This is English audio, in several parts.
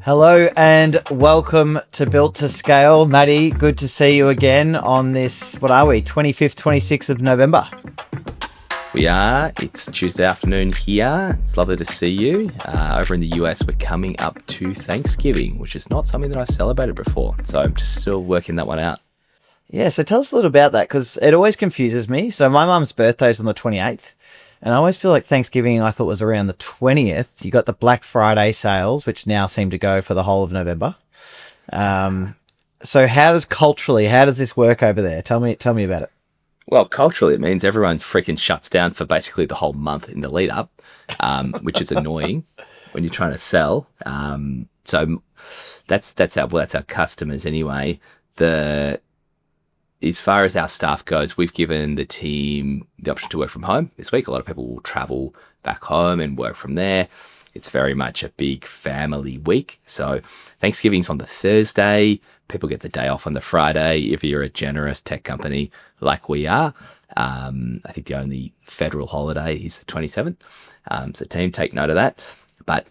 Hello and welcome to Built to Scale. Maddie, good to see you again on this, what are we, 25th, 26th of November? We are. It's Tuesday afternoon here. It's lovely to see you. Over in the US, we're coming up to Thanksgiving, which is not something that I've celebrated before. So I'm just still working that one out. Yeah, so tell us a little about that, because it always confuses me. So my mum's birthday is on the 28th. And I always feel like Thanksgiving, I thought, was around the 20th. You got the Black Friday sales, which now seem to go for the whole of November. So how does this work over there? Tell me about it. Well, culturally, it means everyone freaking shuts down for basically the whole month in the lead up, which is annoying when you're trying to sell. So that's our customers anyway. As far as our staff goes, we've given the team the option to work from home this week. A lot of people will travel back home and work from there. It's very much a big family week. So Thanksgiving's on the Thursday. People get the day off on the Friday. If you're a generous tech company like we are, I think the only federal holiday is the 27th. So team, take note of that. But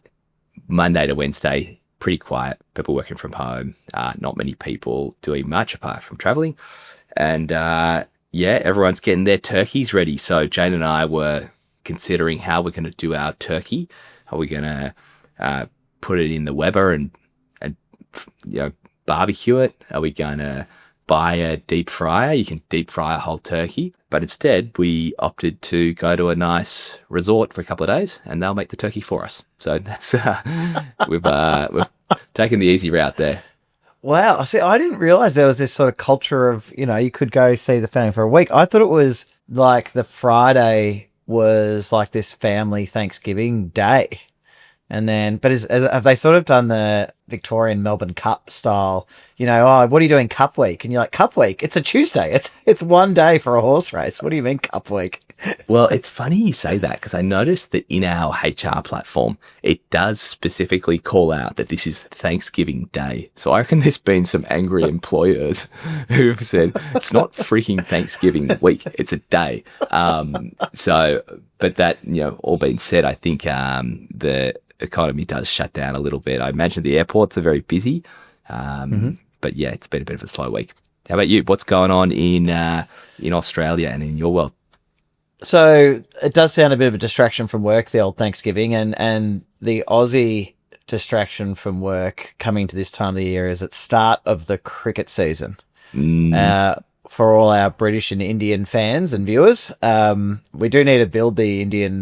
Monday to Wednesday, pretty quiet. People working from home. Not many people doing much apart from traveling. And everyone's getting their turkeys ready. So Jane and I were considering how we're going to do our turkey. Are we going to put it in the Weber and barbecue it? Are we going to buy a deep fryer? You can deep fry a whole turkey. But instead, we opted to go to a nice resort for a couple of days, and they'll make the turkey for us. So that's we've taken the easy route there. Wow. See, I didn't realize there was this sort of culture of, you could go see the family for a week. I thought it was like the Friday was like this family Thanksgiving day. And then, but have they sort of done the Victorian Melbourne Cup style, what are you doing Cup Week? And you're like, Cup Week? It's a Tuesday. It's one day for a horse race. What do you mean Cup Week? Well, it's funny you say that, because I noticed that in our HR platform, it does specifically call out that this is Thanksgiving Day. So I reckon there's been some angry employers who have said, it's not freaking Thanksgiving week, it's a day. But that, all being said, I think the economy does shut down a little bit. I imagine the airports are very busy. But yeah, it's been a bit of a slow week. How about you? What's going on in Australia and in your world? So it does sound a bit of a distraction from work, the old Thanksgiving, and the Aussie distraction from work coming to this time of the year is at start of the cricket season. For all our British and Indian fans and viewers, we do need to build the Indian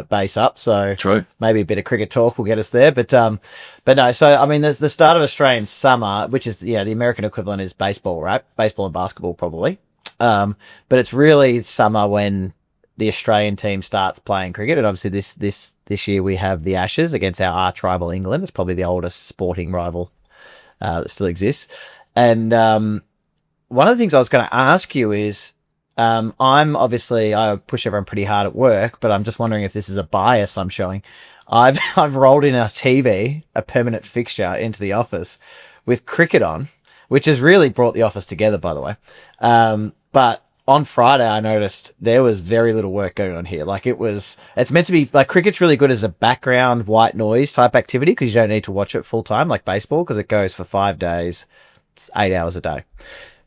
base up. So true. Maybe a bit of cricket talk will get us there. But no. So I mean, there's the start of Australian summer, which is the American equivalent is baseball, right? Baseball and basketball probably. But it's really summer when the Australian team starts playing cricket, and obviously this year we have the Ashes against our arch rival England. It's probably the oldest sporting rival that still exists. And one of the things I was going to ask you is, I push everyone pretty hard at work, but I'm just wondering if this is a bias I'm showing. I've rolled in a TV, a permanent fixture, into the office with cricket on, which has really brought the office together, by the way. But on Friday, I noticed there was very little work going on here. Like it's meant to be like cricket's really good as a background white noise type activity because you don't need to watch it full time like baseball because it goes for 5 days, it's 8 hours a day.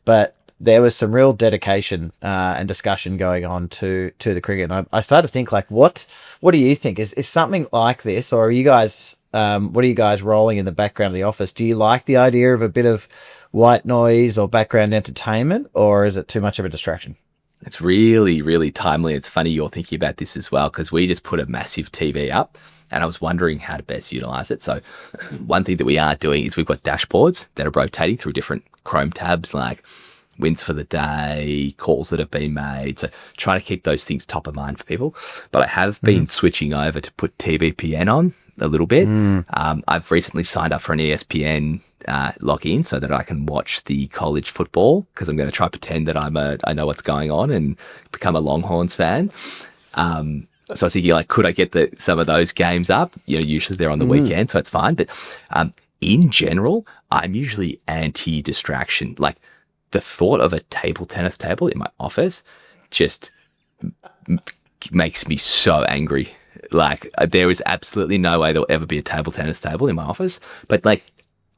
But there was some real dedication and discussion going on to the cricket. And I started to think like, what do you think? Is something like this, or are you guys, what are you guys rolling in the background of the office? Do you like the idea of a bit of white noise or background entertainment, or is it too much of a distraction? It's really, really timely. It's funny you're thinking about this as well, because we just put a massive TV up and I was wondering how to best utilize it. So one thing that we are doing is we've got dashboards that are rotating through different Chrome tabs, like wins for the day, calls that have been made. So trying to keep those things top of mind for people. But I have been switching over to put TVPN on a little bit. I've recently signed up for an ESPN login so that I can watch the college football, because I'm going to try to pretend that I know what's going on and become a Longhorns fan. So I was thinking, like, could I get some of those games up? Usually they're on the weekend, so it's fine. But in general, I'm usually anti-distraction. Like, the thought of a table tennis table in my office just makes me so angry. Like, there is absolutely no way there'll ever be a table tennis table in my office. But like,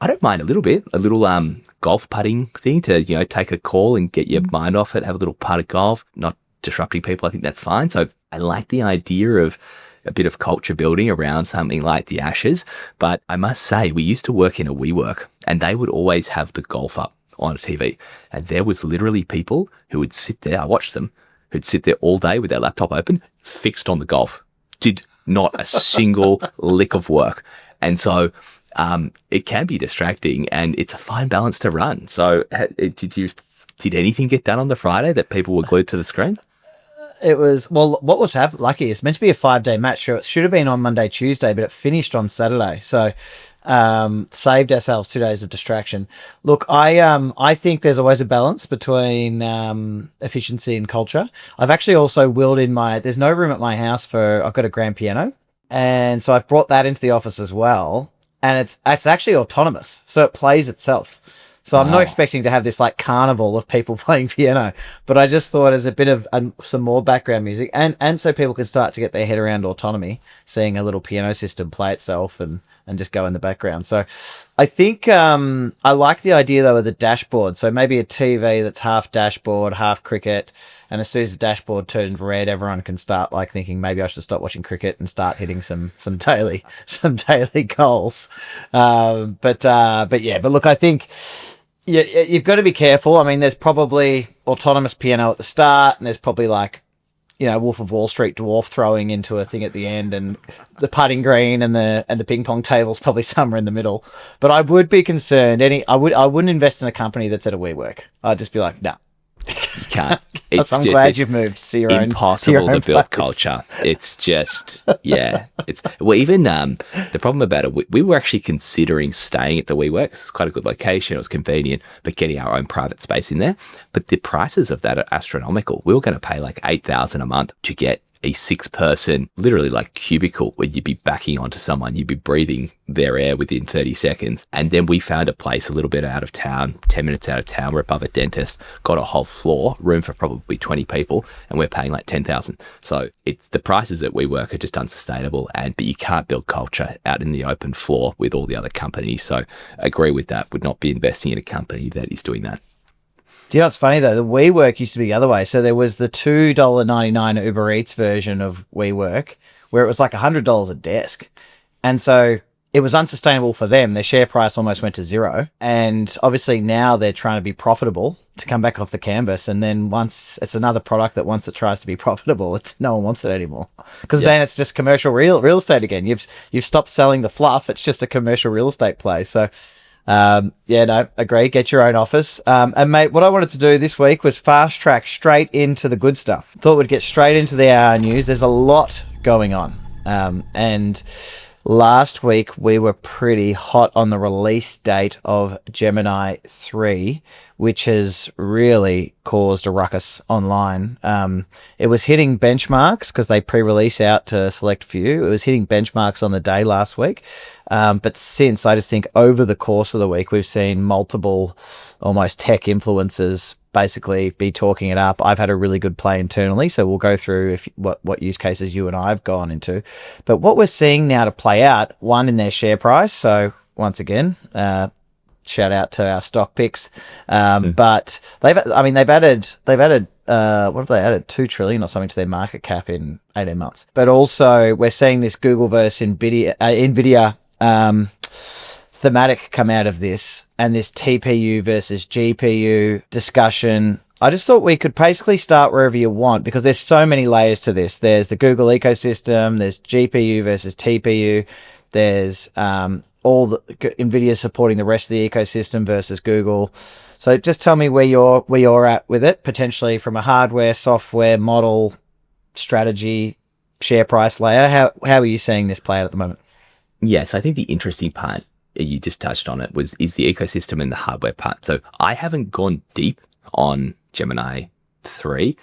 I don't mind a little golf putting thing to, take a call and get your mind off it, have a little putt of golf, not disrupting people. I think that's fine. So I like the idea of a bit of culture building around something like the Ashes. But I must say, we used to work in a WeWork and they would always have the golf up on a TV. And there was literally people who would sit there, I watched them, who'd sit there all day with their laptop open, fixed on the golf, did not a single lick of work. And so it can be distracting and it's a fine balance to run. So did anything get done on the Friday that people were glued to the screen? It was, what was lucky, it's meant to be a 5-day match. So it should have been on Monday, Tuesday, but it finished on Saturday. So saved ourselves 2 days of distraction. Look, I think there's always a balance between efficiency and culture. I've actually also willed in there's no room at my house I've got a grand piano. And so I've brought that into the office as well. And it's actually autonomous. So it plays itself. So I'm not expecting to have this like carnival of people playing piano, but I just thought as a bit of some more background music and so people can start to get their head around autonomy, seeing a little piano system play itself and just go in the background. So I think I like the idea though of the dashboard. So maybe a TV that's half dashboard, half cricket. And as soon as the dashboard turns red, everyone can start like thinking maybe I should stop watching cricket and start hitting some daily goals. But look, I think you've got to be careful. I mean, there's probably autonomous piano at the start, and there's probably like, Wolf of Wall Street dwarf throwing into a thing at the end, and the putting green and the ping pong table's probably somewhere in the middle. But I would be concerned. I wouldn't invest in a company that's at a WeWork. I'd just be like, no. You can't. I'm glad you've moved to your own. Impossible to build place. culture. It's just, even the problem about it, we were actually considering staying at the WeWork. It's quite a good location. It was convenient, but getting our own private space in there. But the prices of that are astronomical. We were going to pay like $8,000 a month to get a 6-person, literally like cubicle where you'd be backing onto someone, you'd be breathing their air within 30 seconds. And then we found a place a little bit out of town, 10 minutes out of town. We're above a dentist, got a whole floor, room for probably 20 people, and we're paying like 10,000. So it's the prices that we work are just unsustainable. But you can't build culture out in the open floor with all the other companies. So agree with that, would not be investing in a company that is doing that. Do you know what's funny though? The WeWork used to be the other way. So there was the $2.99 Uber Eats version of WeWork where it was like $100 a desk. And so it was unsustainable for them. Their share price almost went to zero. And obviously now they're trying to be profitable to come back off the canvas. And then once it's another product that once it tries to be profitable, no one wants it anymore. Because then it's just commercial real estate again. You've stopped selling the fluff. It's just a commercial real estate play. So agree. Get your own office. And mate, what I wanted to do this week was fast track straight into the good stuff. Thought we'd get straight into the hour news. There's a lot going on. And last week we were pretty hot on the release date of Gemini 3, which has really caused a ruckus online. It was hitting benchmarks because they pre-release out to a select few. It was hitting benchmarks on the day last week. But since, I just think over the course of the week, we've seen multiple almost tech influencers basically be talking it up. I've had a really good play internally, so we'll go through what use cases you and I have gone into. But what we're seeing now to play out, one, in their share price. So once again, shout out to our stock picks. But they've added what have they added? 2 trillion or something to their market cap in 18 months. But also we're seeing this Google versus Nvidia thematic come out of this, and this TPU versus GPU discussion. I just thought we could basically start wherever you want, because there's so many layers to this. There's the Google ecosystem, there's GPU versus TPU, there's all the Nvidia supporting the rest of the ecosystem versus Google. So just tell me where you're at with it, potentially from a hardware, software, model, strategy, share price layer. How are you seeing this play out at the moment? Yes, I think the interesting part, you just touched on it, is the ecosystem and the hardware part. So I haven't gone deep on Gemini 3.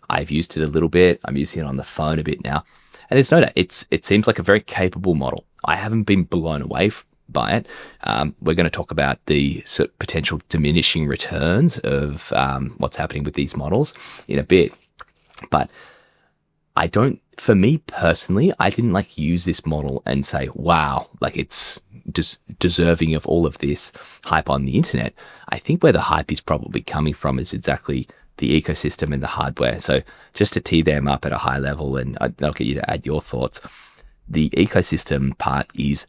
I've used it a little bit. I'm using it on the phone a bit now. And there's no doubt, it seems like a very capable model. I haven't been blown away by it. We're going to talk about the sort of potential diminishing returns of what's happening with these models in a bit. But for me personally, I didn't use this model and say, wow, it's deserving of all of this hype on the internet. I think where the hype is probably coming from is exactly the ecosystem and the hardware. So just to tee them up at a high level, and I'll get you to add your thoughts. The ecosystem part is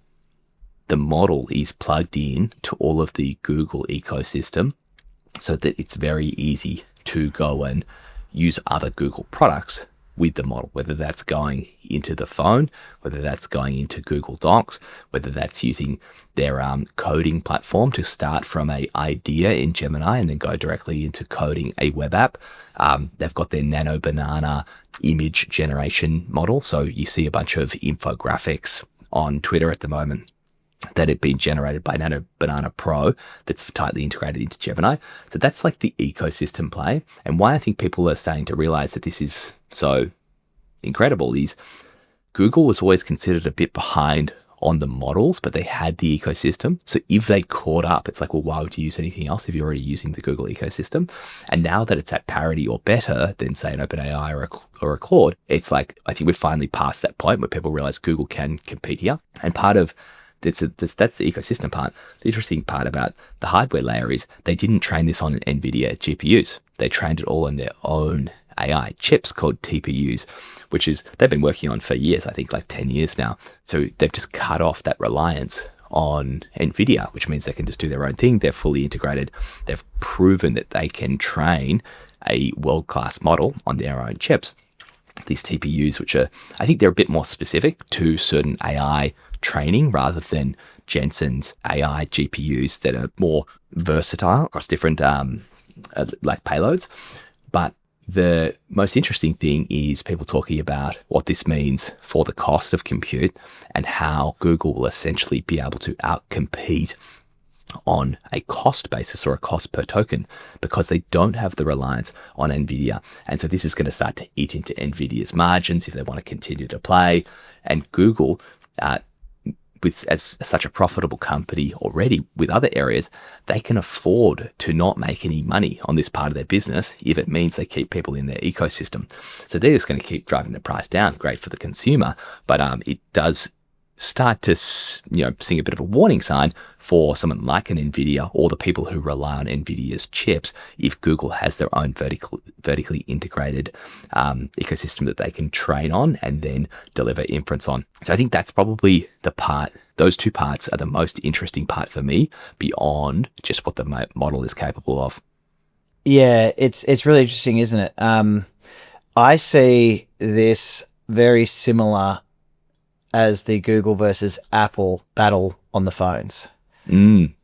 the model is plugged in to all of the Google ecosystem so that it's very easy to go and use other Google products with the model, whether that's going into the phone, whether that's going into Google Docs, whether that's using their coding platform to start from an idea in Gemini and then go directly into coding a web app. They've got their Nano Banana image generation model. So you see a bunch of infographics on Twitter at the moment that have been generated by Nano Banana Pro that's tightly integrated into Gemini. So that's like the ecosystem play. And why I think people are starting to realize that this is so incredible is Google was always considered a bit behind on the models, but they had the ecosystem. So if they caught up, it's like, well, why would you use anything else if you're already using the Google ecosystem? And now that it's at parity or better than, say, an OpenAI or a Claude, it's like, I think we've finally passed that point where people realize Google can compete here. And part of that's the ecosystem part. The interesting part about the hardware layer is they didn't train this on Nvidia GPUs. They trained it all on their own AI chips called TPUs, which is they've been working on for years, I think like 10 years now. So they've just cut off that reliance on Nvidia, which means they can just do their own thing. They're fully integrated. They've proven that they can train a world-class model on their own chips. These TPUs, which are, I think they're a bit more specific to certain AI training rather than Jensen's AI GPUs that are more versatile across different like payloads. But the most interesting thing is people talking about what this means for the cost of compute and how Google will essentially be able to outcompete on a cost basis or a cost per token because they don't have the reliance on Nvidia. And so this is going to start to eat into Nvidia's margins if they want to continue to play. And Google, as such a profitable company already with other areas, they can afford to not make any money on this part of their business if it means they keep people in their ecosystem. So they're just going to keep driving the price down. Great for the consumer, but it does start to sing a bit of a warning sign for someone like an Nvidia or the people who rely on Nvidia's chips if Google has their own vertically integrated ecosystem that they can train on and then deliver inference on. So I think that's probably the part, those two parts are the most interesting part for me beyond just what the model is capable of. Yeah, it's really interesting, isn't it? I see this very similar as the Google versus Apple battle on the phones.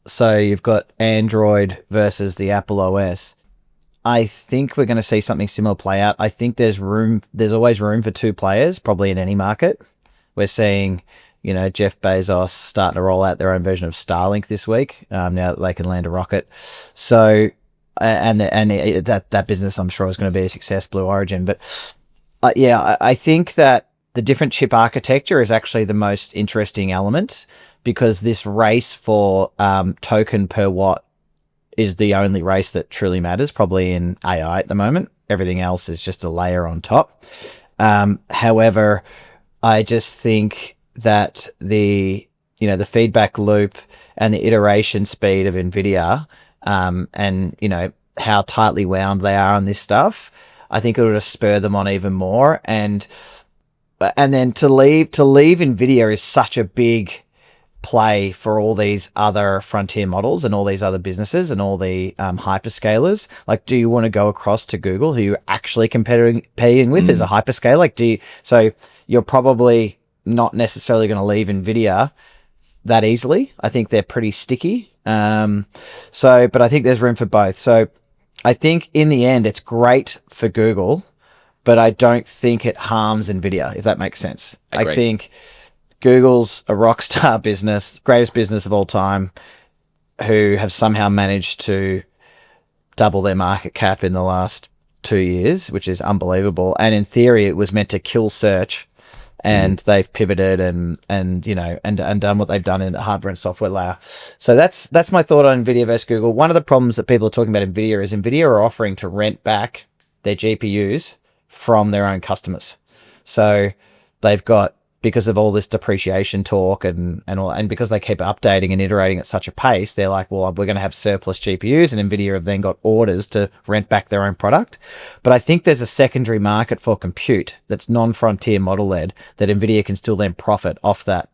So you've got Android versus the Apple OS. I think we're going to see something similar play out. I think there's always room for two players, probably in any market. We're seeing, Jeff Bezos starting to roll out their own version of Starlink this week, now that they can land a rocket. So, and that business I'm sure is going to be a success, Blue Origin. But I think that the different chip architecture is actually the most interesting element because this race for token per watt is the only race that truly matters, probably in AI at the moment. Everything else is just a layer on top. However, I just think that the feedback loop and the iteration speed of NVIDIA and how tightly wound they are on this stuff, I think it would just spur them on even more. And then to leave Nvidia is such a big play for all these other frontier models and all these other businesses and all the hyperscalers. Like, do you want to go across to Google, who you're actually competing with as a hyperscaler? Like, so you're probably not necessarily going to leave Nvidia that easily. I think they're pretty sticky. But I think there's room for both. So I think in the end, it's great for Google, but I don't think it harms Nvidia, if that makes sense. I think Google's a rock star business, greatest business of all time, who have somehow managed to double their market cap in the last 2 years, which is unbelievable. And in theory, it was meant to kill search, and they've pivoted and done what they've done in the hardware and software layer. So that's my thought on Nvidia versus Google. One of the problems that people are talking about Nvidia is Nvidia are offering to rent back their GPUs from their own customers. So they've got because of all this depreciation talk and because they keep updating and iterating at such a pace, they're like, well, we're going to have surplus GPUs, and Nvidia have then got orders to rent back their own product. But I think there's a secondary market for compute that's non-frontier model led that Nvidia can still then profit off that,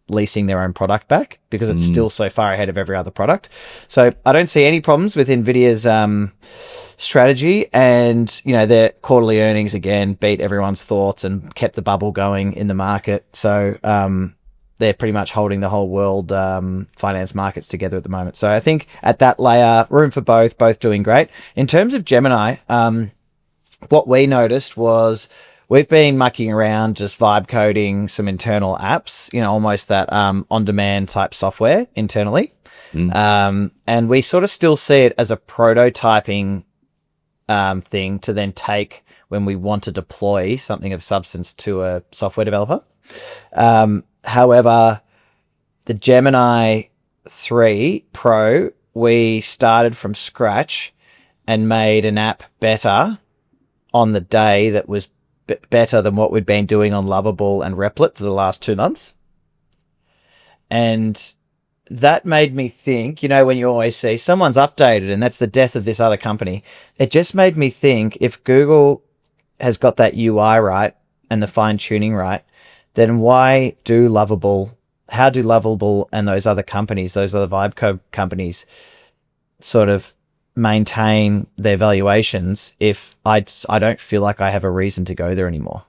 leasing their own product back, because it's still so far ahead of every other product. So I don't see any problems with Nvidia's strategy, and their quarterly earnings again beat everyone's thoughts and kept the bubble going in the market. So they're pretty much holding the whole world finance markets together at the moment. So I think at that layer, room for both doing great. In terms of Gemini, what we noticed was we've been mucking around just vibe coding some internal apps, almost that on-demand type software internally. And we sort of still see it as a prototyping thing to then take when we want to deploy something of substance to a software developer. However, the Gemini 3 Pro, we started from scratch and made an app better on the day that was better than what we'd been doing on Lovable and Replit for the last 2 months. And that made me think, when you always see someone's updated and that's the death of this other company, it just made me think, if Google has got that UI right and the fine tuning right, then how do Lovable and those other companies, those other vibe code companies, sort of maintain their valuations if I don't feel like I have a reason to go there anymore?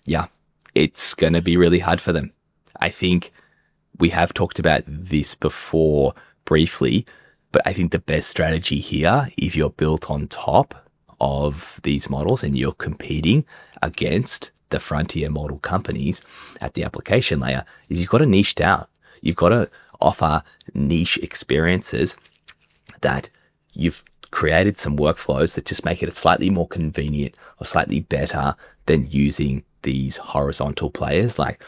Yeah, it's going to be really hard for them. I think we have talked about this before briefly, but I think the best strategy here, if you're built on top of these models and you're competing against the frontier model companies at the application layer, is you've got to niche down. You've got to offer niche experiences that you've created some workflows that just make it slightly more convenient or slightly better than using these horizontal players like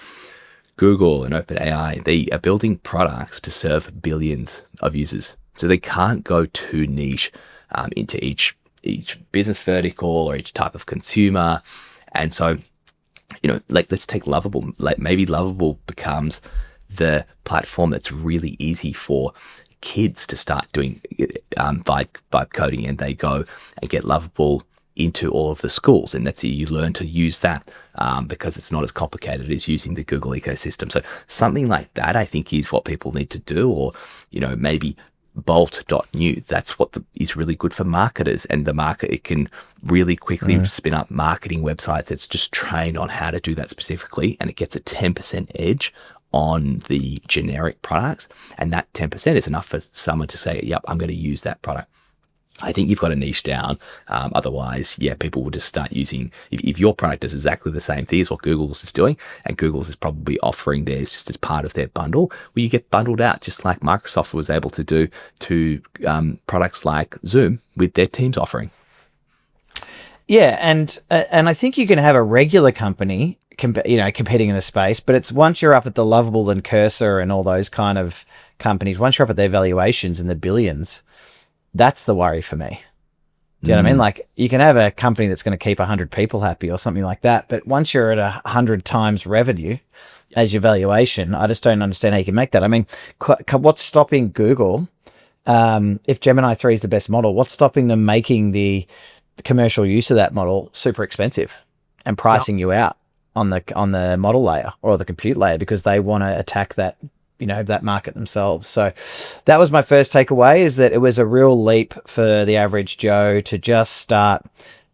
Google and OpenAI. They are building products to serve billions of users. So they can't go too niche into each business vertical or each type of consumer. And so, let's take Lovable. Maybe Lovable becomes the platform that's really easy for kids to start doing vibe coding, and they go and get Lovable into all of the schools, and that's you learn to use that because it's not as complicated as using the Google ecosystem. So something like that, I think, is what people need to do. Or maybe Bolt.new. That's what is really good for marketers, and the market, it can really quickly spin up marketing websites. It's just trained on how to do that specifically, and it gets a 10% edge on the generic products, and that 10% is enough for someone to say, yep, I'm going to use that product. I think you've got to niche down. Otherwise, people will just start using, if your product is exactly the same thing as what Google's is doing, and Google's is probably offering theirs just as part of their bundle, well, you get bundled out, just like Microsoft was able to do to products like Zoom with their Teams offering. Yeah, and I think you can have a regular company competing in the space, but it's once you're up at the Lovable and Cursor and all those kind of companies, once you're up at their valuations in the billions, that's the worry for me. Do you know what I mean? Like, you can have a company that's going to keep 100 people happy or something like that, but once you're at 100 times revenue as your valuation, I just don't understand how you can make that. I mean, what's stopping Google, if Gemini 3 is the best model, what's stopping them making the commercial use of that model super expensive and pricing you out on the model layer or the compute layer, because they want to attack that that market themselves? So that was my first takeaway, is that it was a real leap for the average Joe to just start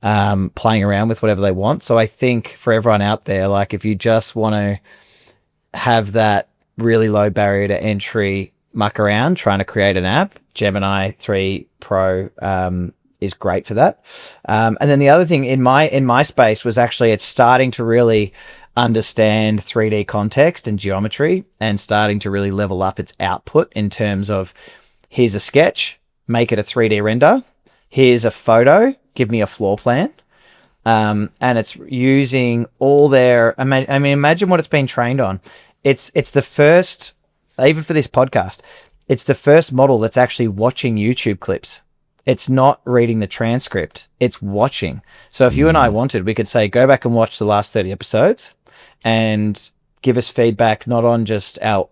playing around with whatever they want. So I think for everyone out there, like, if you just want to have that really low barrier to entry muck around trying to create an app, Gemini 3 Pro is great for that. And then the other thing in my space was actually it's starting to really understand 3D context and geometry, and starting to really level up its output in terms of, here's a sketch, make it a 3D render. Here's a photo, give me a floor plan. And it's using all their, I mean, imagine what it's been trained on. It's the first, even for this podcast, it's the first model that's actually watching YouTube clips. It's not reading the transcript, it's watching. So if you and I wanted, we could say, go back and watch the last 30 episodes. and give us feedback not on just our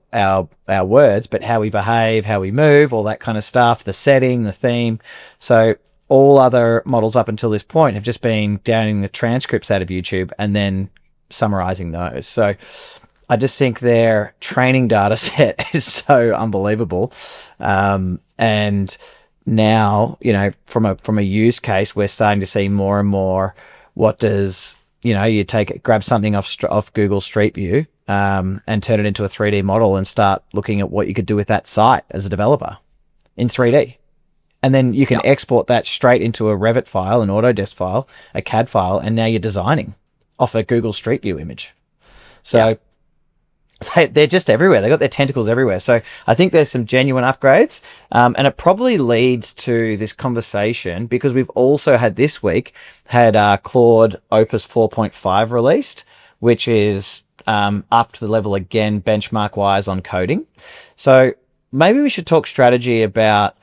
words, but how we behave, how we move, all that kind of stuff, the setting, the theme. So all other models up until this point have just been downloading the transcripts out of YouTube and then summarizing those. So I just think their training data set is so unbelievable. And now, from a use case, we're starting to see more and more. What does, you grab something off Google Street View, and turn it into a 3D model and start looking at what you could do with that site as a developer in 3D. And then you can export that straight into a Revit file, an Autodesk file, a CAD file, and now you're designing off a Google Street View image. So they're just everywhere. They've got their tentacles everywhere. So I think there's some genuine upgrades. And it probably leads to this conversation because we've also had this week Claude Opus 4.5 released, which is up to the level again, benchmark wise on coding. So maybe we should talk strategy about,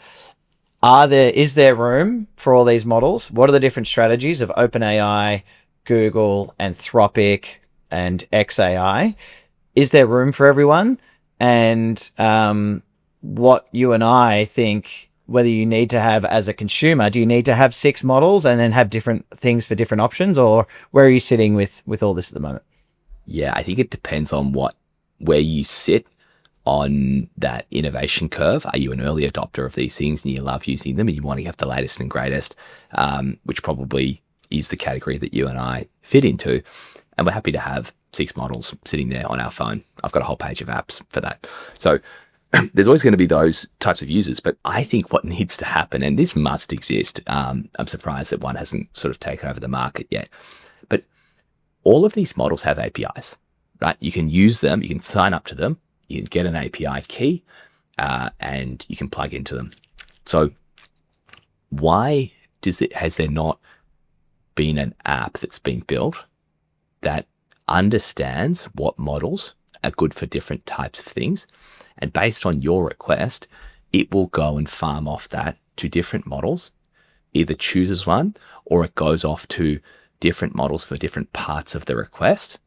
is there room for all these models? What are the different strategies of OpenAI, Google, Anthropic, and XAI? Is there room for everyone? And what you and I think, whether you need to have as a consumer, do you need to have 6 models and then have different things for different options? Or where are you sitting with all this at the moment? Yeah, I think it depends on where you sit on that innovation curve. Are you an early adopter of these things and you love using them and you want to have the latest and greatest, which probably is the category that you and I fit into. And we're happy to have 6 models sitting there on our phone. I've got a whole page of apps for that. So there's always going to be those types of users. But I think what needs to happen, and this must exist, I'm surprised that one hasn't sort of taken over the market yet. But all of these models have APIs, right? You can use them, you can sign up to them, you can get an API key, and you can plug into them. So why has there not been an app that's been built that understands what models are good for different types of things, and based on your request, it will go and farm off that to different models, either chooses one or it goes off to different models for different parts of the request,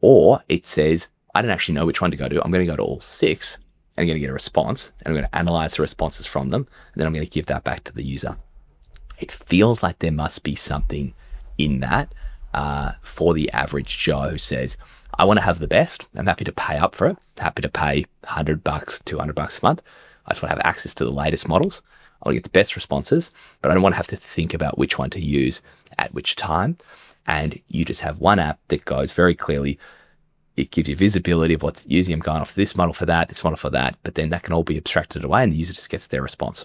or it says, I don't actually know which one to go to. I'm going to go to all 6 and I'm going to get a response and I'm going to analyze the responses from them. And then I'm going to give that back to the user. It feels like there must be something in that for the average Joe who says, I want to have the best. I'm happy to pay up for it. Happy to pay $100, $200 a month. I just want to have access to the latest models. I want to get the best responses, but I don't want to have to think about which one to use at which time. And you just have one app that goes very clearly. It gives you visibility of what's using. I'm going off this model for that, this model for that, but then that can all be abstracted away and the user just gets their response.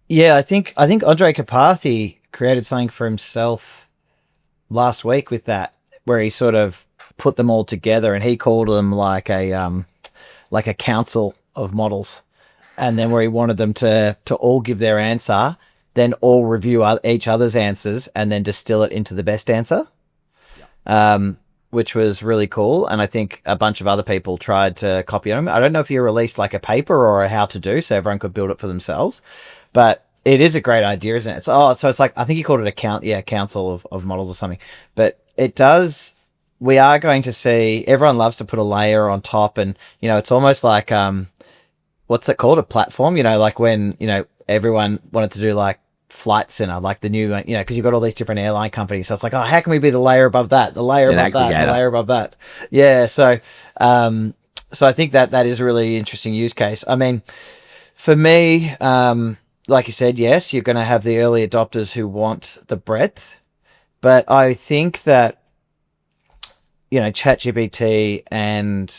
Yeah, I think Andre Karpathy created something for himself last week with that, where he sort of put them all together and he called them like a council of models, and then where he wanted them to all give their answer, then all review each other's answers and then distill it into the best answer. Which was really cool. And I think a bunch of other people tried to copy him. I don't know if he released like a paper or a how to do so everyone could build it for themselves, but it is a great idea, isn't it? So it's like, I think he called it a council of models or something, but it does, we are going to see, everyone loves to put a layer on top, and, it's almost like, what's it called? A platform, like when, everyone wanted to do like Flight Center, like the new, because you've got all these different airline companies. So it's like, oh, how can we be the layer above that, the layer above that, the layer above that? Yeah. So, so I think that is a really interesting use case. I mean, for me, like you said, yes, you're going to have the early adopters who want the breadth, but I think that, ChatGPT and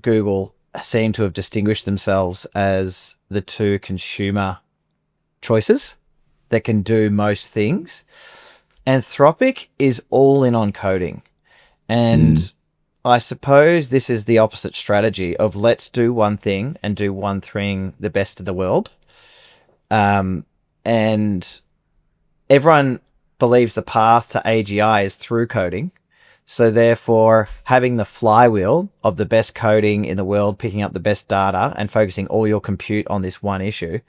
Google seem to have distinguished themselves as the 2 consumer choices that can do most things. Anthropic is all in on coding. And I suppose this is the opposite strategy of let's do one thing and do one thing the best of the world. And everyone believes the path to AGI is through coding. So therefore, having the flywheel of the best coding in the world, picking up the best data and focusing all your compute on this one issue,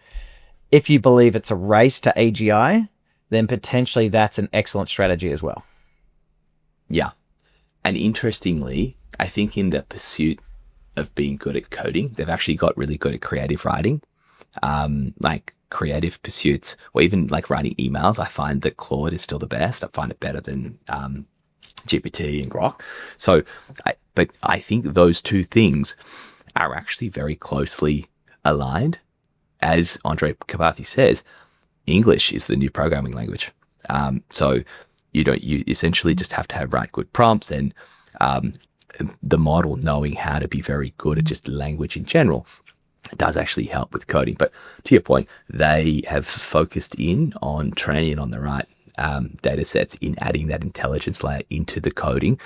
if you believe it's a race to AGI, then potentially that's an excellent strategy as well. Yeah. And interestingly, I think in the pursuit of being good at coding, they've actually got really good at creative writing, like creative pursuits, or even like writing emails. I find that Claude is still the best. I find it better than GPT and Grok. So, but I think those two things are actually very closely aligned. As Andre Karpathy says, English is the new programming language. So you essentially just have to write good prompts, and the model knowing how to be very good at just language in general does actually help with coding. But to your point, they have focused in on training on the right data sets, in adding that intelligence layer into the coding,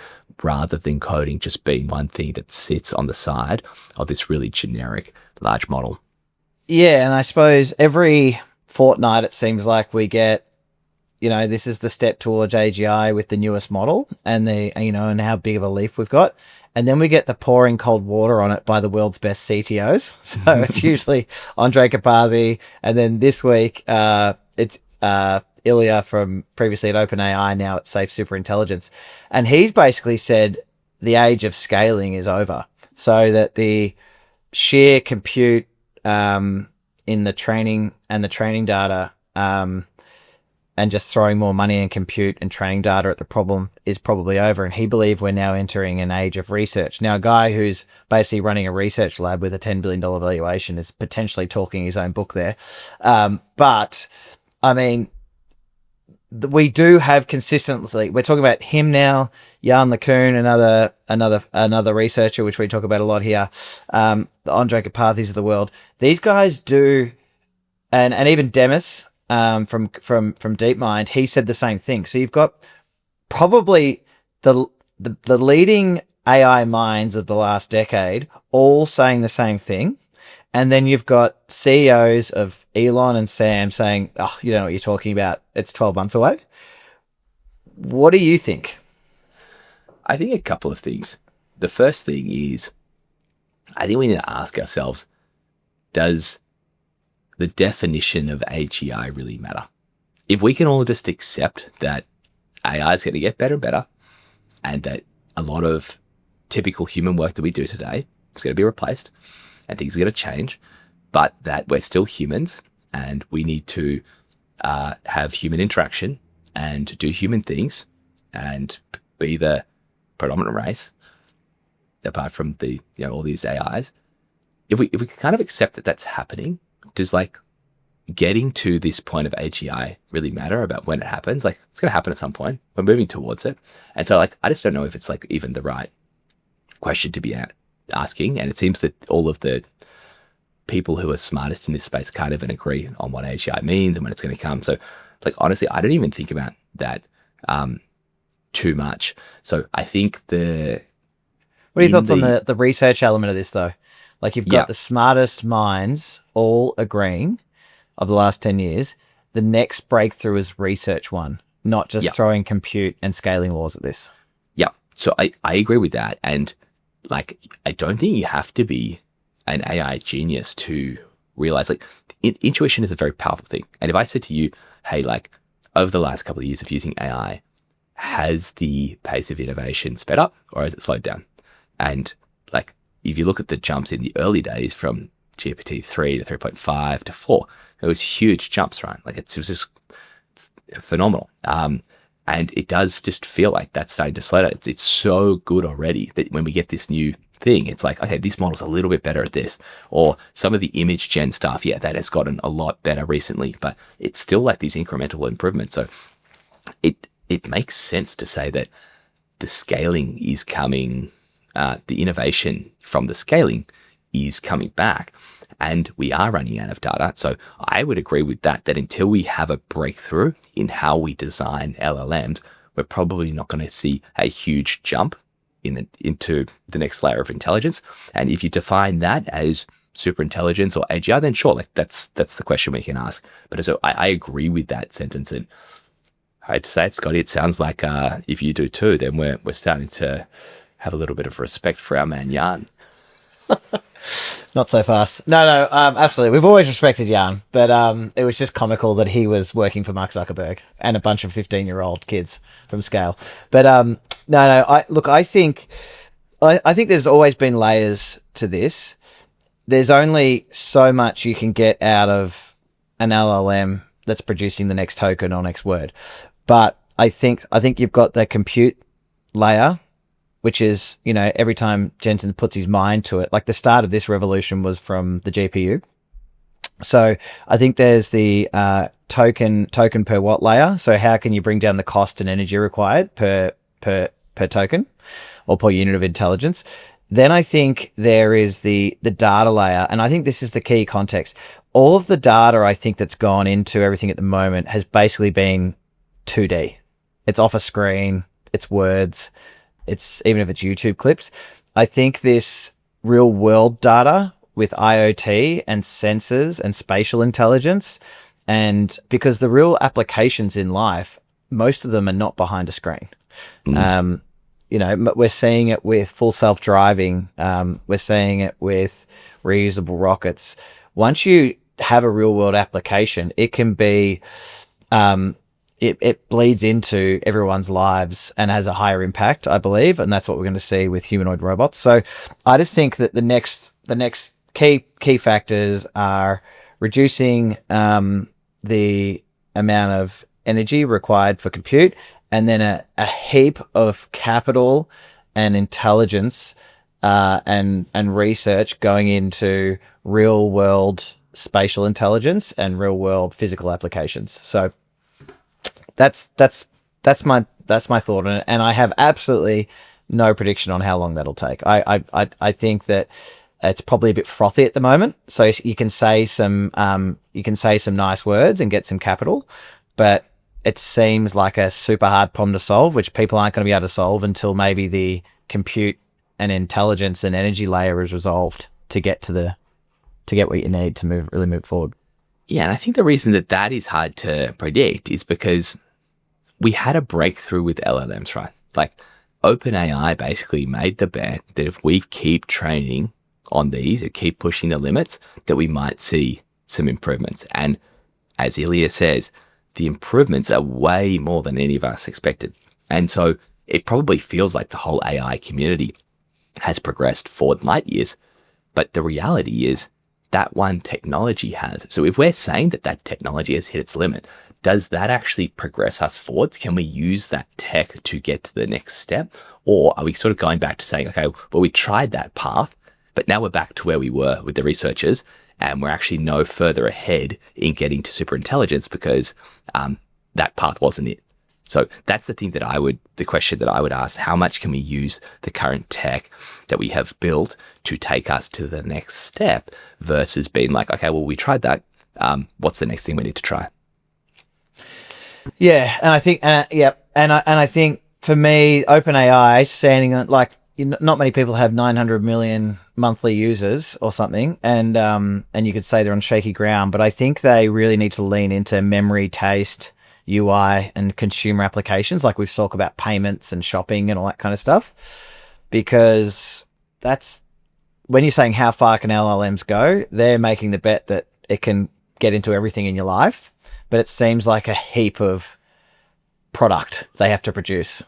rather than coding just being one thing that sits on the side of this really generic large model. Yeah, and I suppose every fortnight it seems like we get, this is the step towards AGI with the newest model, and and how big of a leap we've got. And then we get the pouring cold water on it by the world's best CTOs. So it's usually Andre Karpathy. And then this week, it's Ilya from previously at OpenAI, now at Safe Superintelligence. And he's basically said the age of scaling is over. So that the sheer compute in the training data, and just throwing more money in compute and training data at the problem is probably over. And he believed we're now entering an age of research. Now, a guy who's basically running a research lab with a $10 billion valuation is potentially talking his own book there. But I mean, we do have consistently, we're talking about him now, Jan LeCun, another researcher, which we talk about a lot here, the Andre Karpathys of the world. These guys do, and even Demis, from DeepMind, he said the same thing. So you've got probably the leading AI minds of the last decade all saying the same thing. And then you've got CEOs of Elon and Sam saying, oh, you don't know what you're talking about. It's 12 months away. What do you think? I think a couple of things. The first thing is, I think we need to ask ourselves, does the definition of AGI really matter? If we can all just accept that AI is going to get better and better, and that a lot of typical human work that we do today is going to be replaced, and things are going to change, but that we're still humans and we need to have human interaction and do human things and be the predominant race, apart from the all these AIs. If we can kind of accept that that's happening, does like getting to this point of AGI really matter about when it happens? Like, it's going to happen at some point. We're moving towards it. And so like, I just don't know if it's like even the right question to be asking. And it seems that all of the people who are smartest in this space can't even agree on what AGI means and when it's going to come. So like, honestly, I don't even think about that too much. So I think what are your thoughts on the research element of this though? Like, you've got the smartest minds all agreeing of the last 10 years. The next breakthrough is research one, not just throwing compute and scaling laws at this. Yeah. So I agree with that. And like, I don't think you have to be an AI genius to realize like intuition is a very powerful thing. And if I said to you, hey, like over the last couple of years of using AI, has the pace of innovation sped up or has it slowed down? And like, if you look at the jumps in the early days from GPT-3 to 3.5 to 4, it was huge jumps, right? Like it was just phenomenal. And it does just feel like that's starting to slow down. It's so good already that when we get this new thing, it's like, okay, this model's a little bit better at this. Or some of the image gen stuff, that has gotten a lot better recently, but it's still like these incremental improvements. So it makes sense to say that the scaling is coming, the innovation from the scaling is coming back, and we are running out of data. So I would agree with that until we have a breakthrough in how we design LLMs, we're probably not going to see a huge jump into the next layer of intelligence. And if you define that as super intelligence or AGI, then sure, like that's the question we can ask. But so I agree with that sentence. And I hate to say it, Scotty, it sounds like if you do too, then we're starting to have a little bit of respect for our man Jan. Not so fast. No, absolutely. We've always respected Jan, but it was just comical that he was working for Mark Zuckerberg and a bunch of 15-year-old kids from Scale. But no. I think there's always been layers to this. There's only so much you can get out of an LLM that's producing the next token or next word. But I think you've got the compute layer, which is, every time Jensen puts his mind to it, like the start of this revolution was from the GPU. So I think there's the token per watt layer. So how can you bring down the cost and energy required per token or per unit of intelligence? Then I think there is the data layer, and I think this is the key context. All of the data I think that's gone into everything at the moment has basically been 2D. It's off a screen, it's words, it's even if it's YouTube clips. I think this real world data with IoT and sensors and spatial intelligence, and because the real applications in life, most of them are not behind a screen. We're seeing it with full self-driving. We're seeing it with reusable rockets. Once you have a real world application, it can be, it bleeds into everyone's lives and has a higher impact, I believe. And that's what we're going to see with humanoid robots. So I just think that the next key factors are reducing, the amount of energy required for compute, and then a heap of capital and intelligence and research going into real world spatial intelligence and real world physical applications. So that's my thought on it, and I have absolutely no prediction on how long that'll take. I think that it's probably a bit frothy at the moment, so you can say some nice words and get some capital, but it seems like a super hard problem to solve, which people aren't going to be able to solve until maybe the compute and intelligence and energy layer is resolved to get what you need to really move forward. Yeah, and I think the reason that is hard to predict is because we had a breakthrough with LLMs, right? Like OpenAI basically made the bet that if we keep training on these and keep pushing the limits, that we might see some improvements. And as Ilya says, the improvements are way more than any of us expected. And so it probably feels like the whole AI community has progressed forward light years. But the reality is that one technology has. So if we're saying that technology has hit its limit, does that actually progress us forwards? Can we use that tech to get to the next step? Or are we sort of going back to saying, okay, well, we tried that path, but now we're back to where we were with the researchers, and we're actually no further ahead in getting to superintelligence because that path wasn't it. So that's the question that I would ask: how much can we use the current tech that we have built to take us to the next step, versus being like, okay, well, we tried that. What's the next thing we need to try? Yeah, and I think, and I think for me, OpenAI standing on, like, not many people have 900 million monthly users or something, and you could say they're on shaky ground, but I think they really need to lean into memory, taste, UI, and consumer applications, like we've talked about payments and shopping and all that kind of stuff, because that's when you're saying how far can LLMs go, they're making the bet that it can get into everything in your life, but it seems like a heap of product they have to produce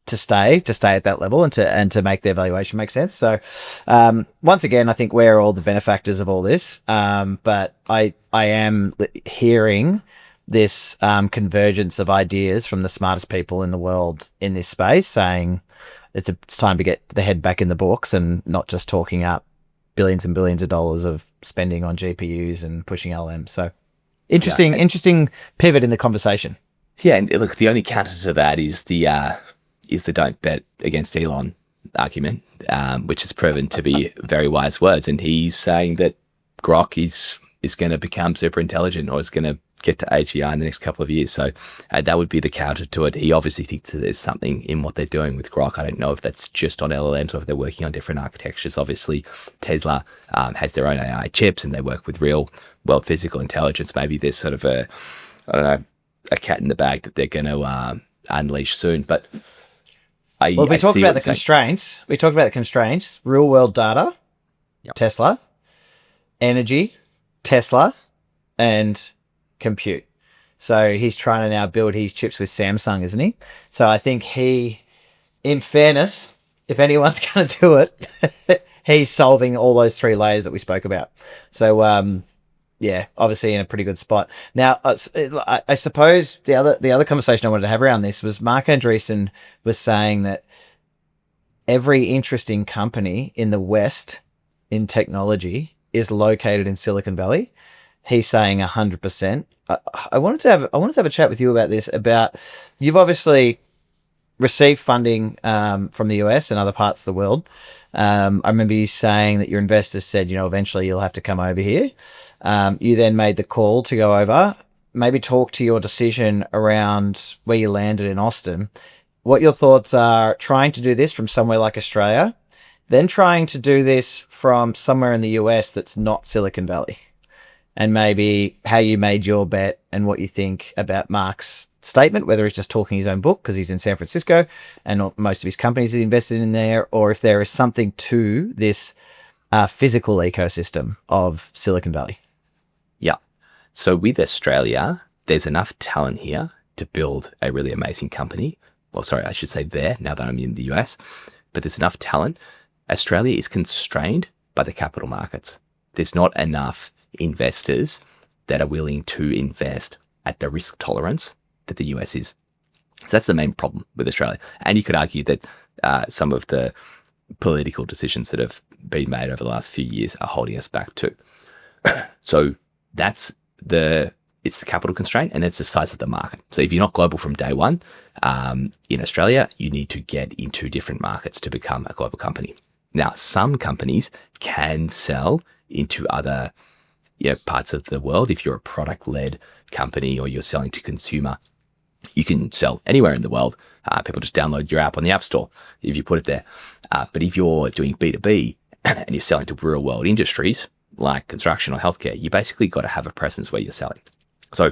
to stay at that level and to make their valuation make sense. So once again, I think we're all the benefactors of all this, but I am hearing this convergence of ideas from the smartest people in the world in this space, saying it's time to get the head back in the books and not just talking up billions and billions of dollars of spending on GPUs and pushing LM. So interesting pivot in the conversation. Yeah, and look, the only counter to that is the don't bet against Elon argument, which has proven to be very wise words. And he's saying that Grok is going to become super intelligent, or is going to get to AGI in the next couple of years. So that would be the counter to it. He obviously thinks that there's something in what they're doing with Grok. I don't know if that's just on LLMs or if they're working on different architectures. Obviously, Tesla has their own AI chips and they work with real world physical intelligence. Maybe there's sort of a cat in the bag that they're going to unleash soon. But we talked about the constraints. We talked about the constraints, real world data, yep. Tesla, energy, Tesla, and compute. So he's trying to now build his chips with Samsung, isn't he? So I think he, in fairness, if anyone's going to do it, he's solving all those three layers that we spoke about. So, yeah, obviously in a pretty good spot. Now, I suppose the other conversation I wanted to have around this was Marc Andreessen was saying that every interesting company in the West in technology is located in Silicon Valley. He's saying 100%. I wanted to have a chat with you about this. About you've obviously received funding from the US and other parts of the world. I remember you saying that your investors said, eventually you'll have to come over here. You then made the call to go over. Maybe talk to your decision around where you landed in Austin. What your thoughts are trying to do this from somewhere like Australia, then trying to do this from somewhere in the US that's not Silicon Valley. And maybe how you made your bet and what you think about Mark's statement, whether he's just talking his own book because he's in San Francisco and most of his companies are invested in there, or if there is something to this physical ecosystem of Silicon Valley. Yeah. So with Australia, there's enough talent here to build a really amazing company. Well, sorry, I should say there now that I'm in the US, but there's enough talent. Australia is constrained by the capital markets. There's not enough investors that are willing to invest at the risk tolerance that the US is. So that's the main problem with Australia. And you could argue that some of the political decisions that have been made over the last few years are holding us back too. So it's the capital constraint and it's the size of the market. So if you're not global from day one, in Australia, you need to get into different markets to become a global company. Now, some companies can sell into other parts of the world. If you're a product-led company or you're selling to consumer, you can sell anywhere in the world. People just download your app on the App Store if you put it there. But if you're doing B2B and you're selling to real world industries like construction or healthcare, you basically got to have a presence where you're selling. So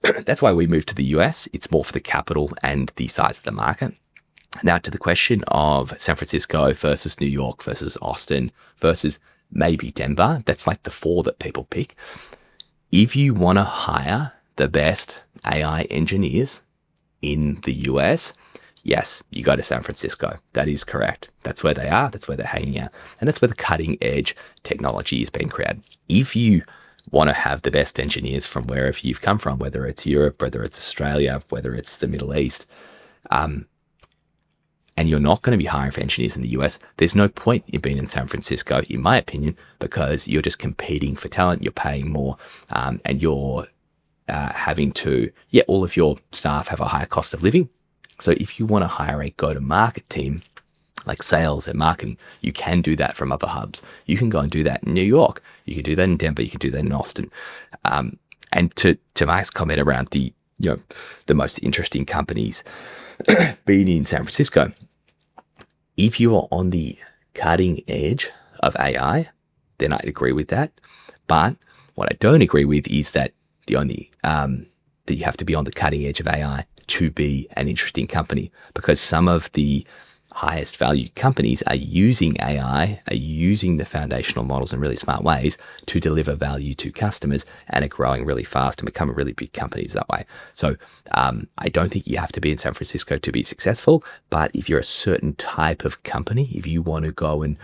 that's why we moved to the US. It's more for the capital and the size of the market. Now to the question of San Francisco versus New York versus Austin versus maybe Denver, that's like the four that people pick. If you want to hire the best AI engineers in the US, yes, you go to San Francisco. That is correct. That's where they are. That's where they're hanging out. And that's where the cutting edge technology is being created. If you want to have the best engineers from wherever you've come from, whether it's Europe, whether it's Australia, whether it's the Middle East, and you're not going to be hiring for engineers in the US, there's no point in being in San Francisco, in my opinion, because you're just competing for talent, you're paying more, and you're having to, all of your staff have a higher cost of living. So if you want to hire a go-to-market team, like sales and marketing, you can do that from other hubs. You can go and do that in New York. You can do that in Denver. You can do that in Austin. And to Mark's comment around the most interesting companies being in San Francisco, if you are on the cutting edge of AI, then I'd agree with that. But what I don't agree with is that that you have to be on the cutting edge of AI to be an interesting company, because some of the highest value companies are using AI, are using the foundational models in really smart ways to deliver value to customers and are growing really fast and becoming really big companies that way. So I don't think you have to be in San Francisco to be successful, but if you're a certain type of company, if you want to go and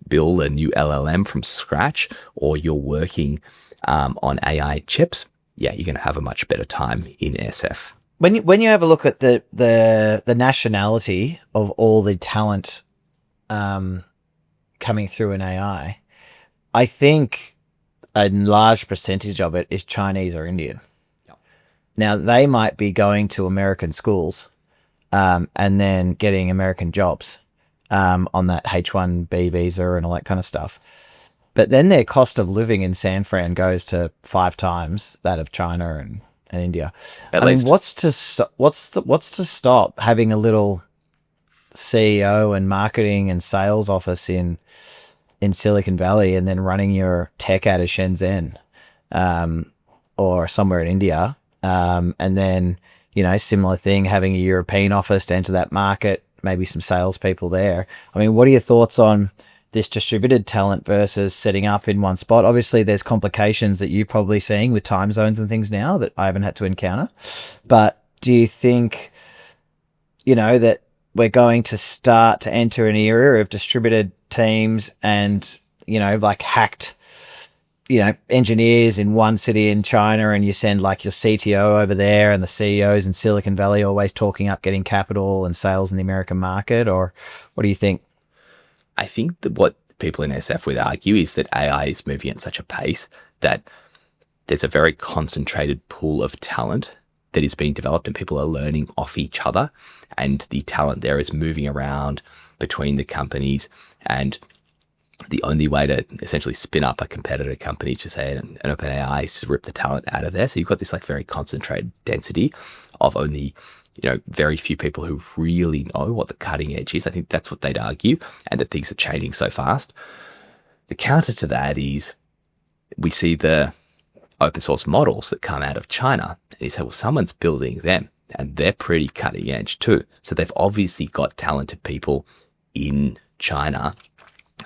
build a new LLM from scratch, or you're working on AI chips, you're going to have a much better time in SF. When you have a look at the nationality of all the talent coming through in AI, I think a large percentage of it is Chinese or Indian. Yep. Now, they might be going to American schools and then getting American jobs on that H-1B visa and all that kind of stuff. But then their cost of living in San Fran goes to 5 times that of China and India. At least. Mean, what's to stop having a little CEO and marketing and sales office in Silicon Valley and then running your tech out of Shenzhen or somewhere in India, and then similar thing, having a European office to enter that market, maybe some salespeople there. I mean, what are your thoughts on this distributed talent versus setting up in one spot? Obviously, there's complications that you're probably seeing with time zones and things now that I haven't had to encounter. But do you think, that we're going to start to enter an era of distributed teams and, like hacked, engineers in one city in China, and you send like your CTO over there and the CEOs in Silicon Valley always talking up getting capital and sales in the American market? Or what do you think? I think that what people in SF would argue is that AI is moving at such a pace that there's a very concentrated pool of talent that is being developed and people are learning off each other. And the talent there is moving around between the companies. And the only way to essentially spin up a competitor company to say an OpenAI is to rip the talent out of there. So you've got this like very concentrated density of only, very few people who really know what the cutting edge is. I think that's what they'd argue, and that things are changing so fast. The counter to that is we see the open source models that come out of China, and you say, well, someone's building them and they're pretty cutting edge too. So they've obviously got talented people in China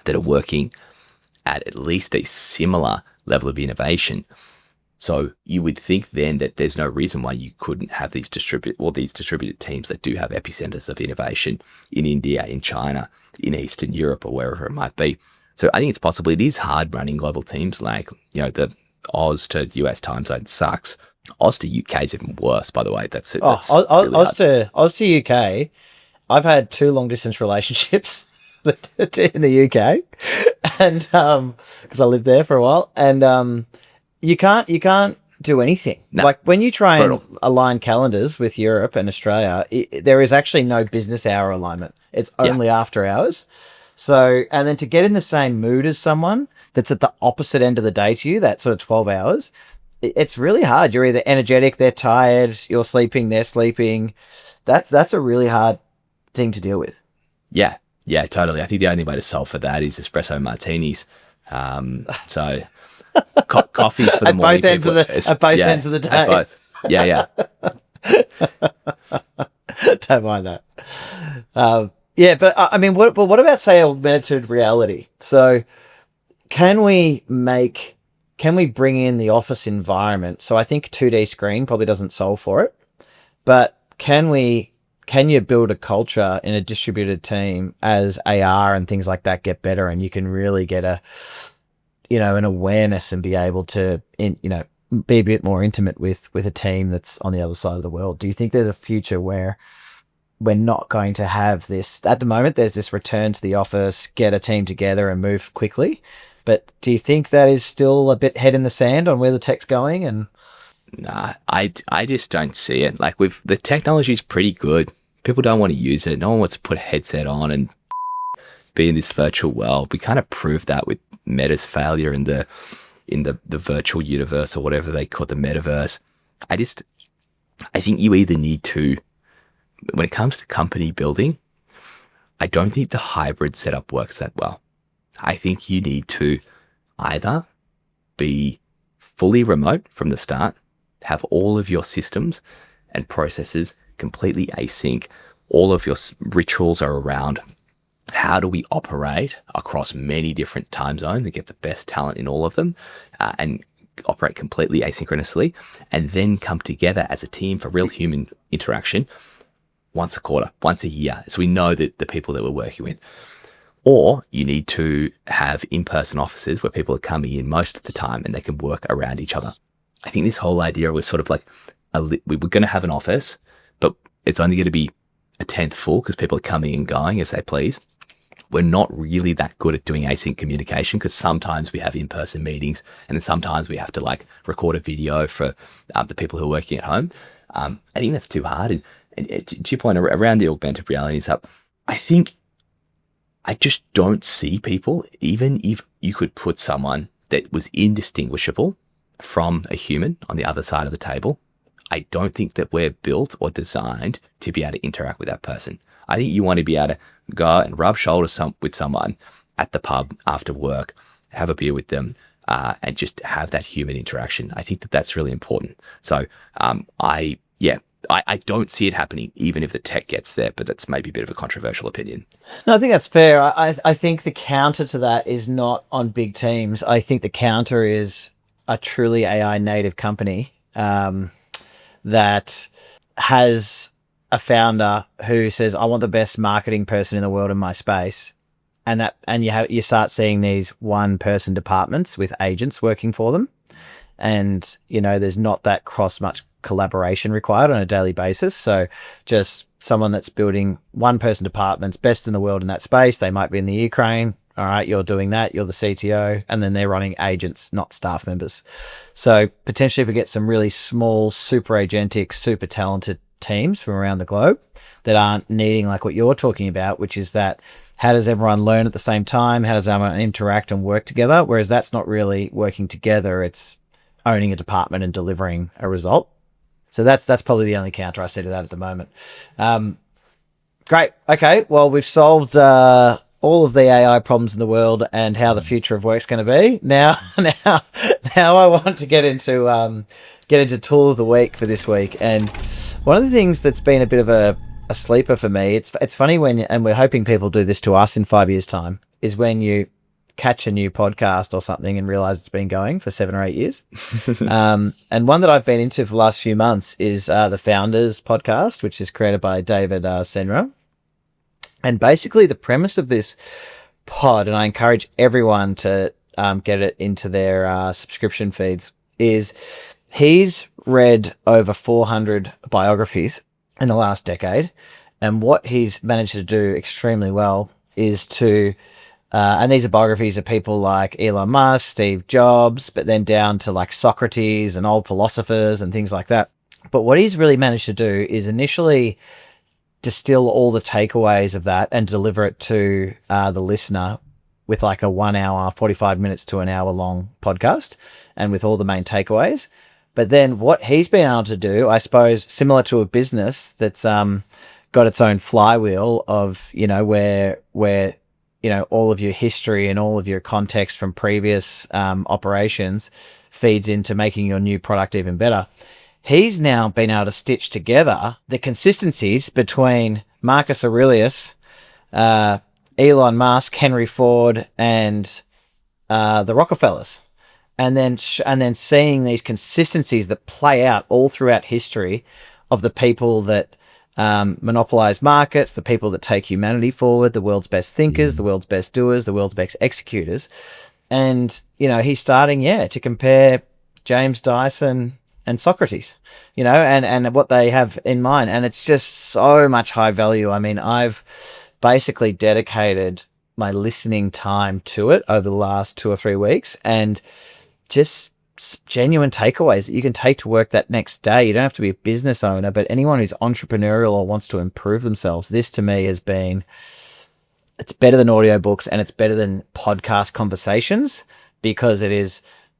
that are working at least a similar level of innovation. So you would think then that there's no reason why you couldn't have these distributed teams that do have epicenters of innovation in India, in China, in Eastern Europe, or wherever it might be. So I think it's possible. It is hard running global teams. Like, the Oz to US time zone sucks. Oz to UK is even worse, by the way. That's it. That's really Oz to UK. I've had 2 long distance relationships in the UK, and because I lived there for a while, and you can't do anything. No. Like when you try and align calendars with Europe and Australia, there is actually no business hour alignment. It's only after hours. So, and then to get in the same mood as someone that's at the opposite end of the day to you, that sort of 12 hours, it's really hard. You're either energetic, they're tired, you're sleeping, they're sleeping. That's a really hard thing to deal with. Yeah, totally. I think the only way to solve for that is espresso martinis. So coffees for the morning. At both ends of the day. Yeah. Don't mind that. But I mean, what about, say, augmented reality? So can we bring in the office environment? So I think 2D screen probably doesn't solve for it, but can you build a culture in a distributed team as AR and things like that get better, and you can really get an awareness and be able to, be a bit more intimate with a team that's on the other side of the world? Do you think there's a future where we're not going to have this? At the moment, there's this return to the office, get a team together and move quickly. But do you think that is still a bit head in the sand on where the tech's going? And nah, I just don't see it. Like, the technology's pretty good. People don't want to use it. No one wants to put a headset on and be in this virtual world. We kind of proved that with Meta's failure in the virtual universe, or whatever they call the metaverse. I think you either need to, when it comes to company building, I don't think the hybrid setup works that well. I think you need to either be fully remote from the start, have all of your systems and processes completely async. All of your rituals are around how do we operate across many different time zones and get the best talent in all of them, and operate completely asynchronously, and then come together as a team for real human interaction once a quarter, once a year, so we know that the people that we're working with. Or you need to have in-person offices where people are coming in most of the time and they can work around each other. I think this whole idea was sort of like, we were going to have an office, but it's only going to be a tenth full because people are coming and going as they please. We're not really that good at doing async communication, because sometimes we have in-person meetings and then sometimes we have to like record a video for the people who are working at home. I think that's too hard. And to your point around the augmented reality stuff, I just don't see people, even if you could put someone that was indistinguishable from a human on the other side of the table, I don't think that we're built or designed to be able to interact with that person. I think you want to be able to go and rub shoulders with someone at the pub after work, have a beer with them, and just have that human interaction. I think that that's really important. So, I don't see it happening, even if the tech gets there, but that's maybe a bit of a controversial opinion. No, I think that's fair. I think the counter to that is not on big teams. I think the counter is a truly AI native company that has a founder who says, I want the best marketing person in the world in my space. And you start seeing these one person departments with agents working for them. And, there's not that much collaboration required on a daily basis. So just someone that's building one person departments, best in the world in that space. They might be in the Ukraine. All right, you're doing that. You're the CTO. And then they're running agents, not staff members. So potentially if we get some really small, super agentic, super talented teams from around the globe that aren't needing like what you're talking about, which is that how does everyone learn at the same time? How does everyone interact and work together? Whereas that's not really working together. It's owning a department and delivering a result. So that's probably the only counter I see to that at the moment. Great. Okay. Well, we've solved all of the AI problems in the world and how the future of work's going to be. Now I want to get into tool of the week for this week. And one of the things that's been a bit of a sleeper for me, it's funny and we're hoping people do this to us in 5 years' time, is when you catch a new podcast or something and realize it's been going for 7 or 8 years. And one that I've been into for the last few months is the Founders podcast, which is created by David Senra. And basically the premise of this pod, and I encourage everyone to get it into their subscription feeds, is he's read over 400 biographies in the last decade. And what he's managed to do extremely well is to and these are biographies of people like Elon Musk, Steve Jobs, but then down to like Socrates and old philosophers and things like that. But what he's really managed to do is initially distill all the takeaways of that and deliver it to the listener with like a 1 hour, 45 minutes to an hour long podcast and with all the main takeaways. But then what he's been able to do, I suppose, similar to a business that's got its own flywheel of, where all of your history and all of your context from previous operations feeds into making your new product even better. He's now been able to stitch together the consistencies between Marcus Aurelius, Elon Musk, Henry Ford, and the Rockefellers. And then seeing these consistencies that play out all throughout history of the people that monopolize markets, the people that take humanity forward, the world's best thinkers, the world's best doers, the world's best executors. And, he's starting, to compare James Dyson and Socrates, and what they have in mind. And it's just so much high value. I mean, I've basically dedicated my listening time to it over the last 2 or 3 weeks, and just genuine takeaways that you can take to work that next day. You don't have to be a business owner, but anyone who's entrepreneurial or wants to improve themselves, this to me has been, it's better than audiobooks and it's better than podcast conversations, because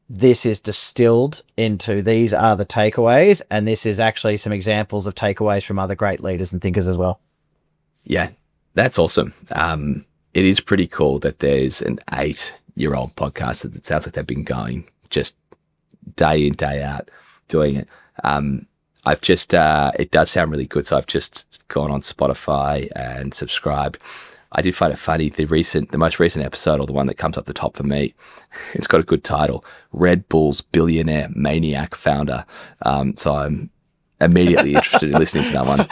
this is distilled into these are the takeaways, and this is actually some examples of takeaways from other great leaders and thinkers as well. Yeah, that's awesome. It is pretty cool that there's an 8-year-old podcast that sounds like they've been going just day in, day out doing it. I've just, it does sound really good. So I've just gone on Spotify and subscribed. I did find it funny. The most recent episode, or the one that comes up the top for me, it's got a good title: Red Bull's Billionaire Maniac Founder. So I'm immediately interested in listening to that one.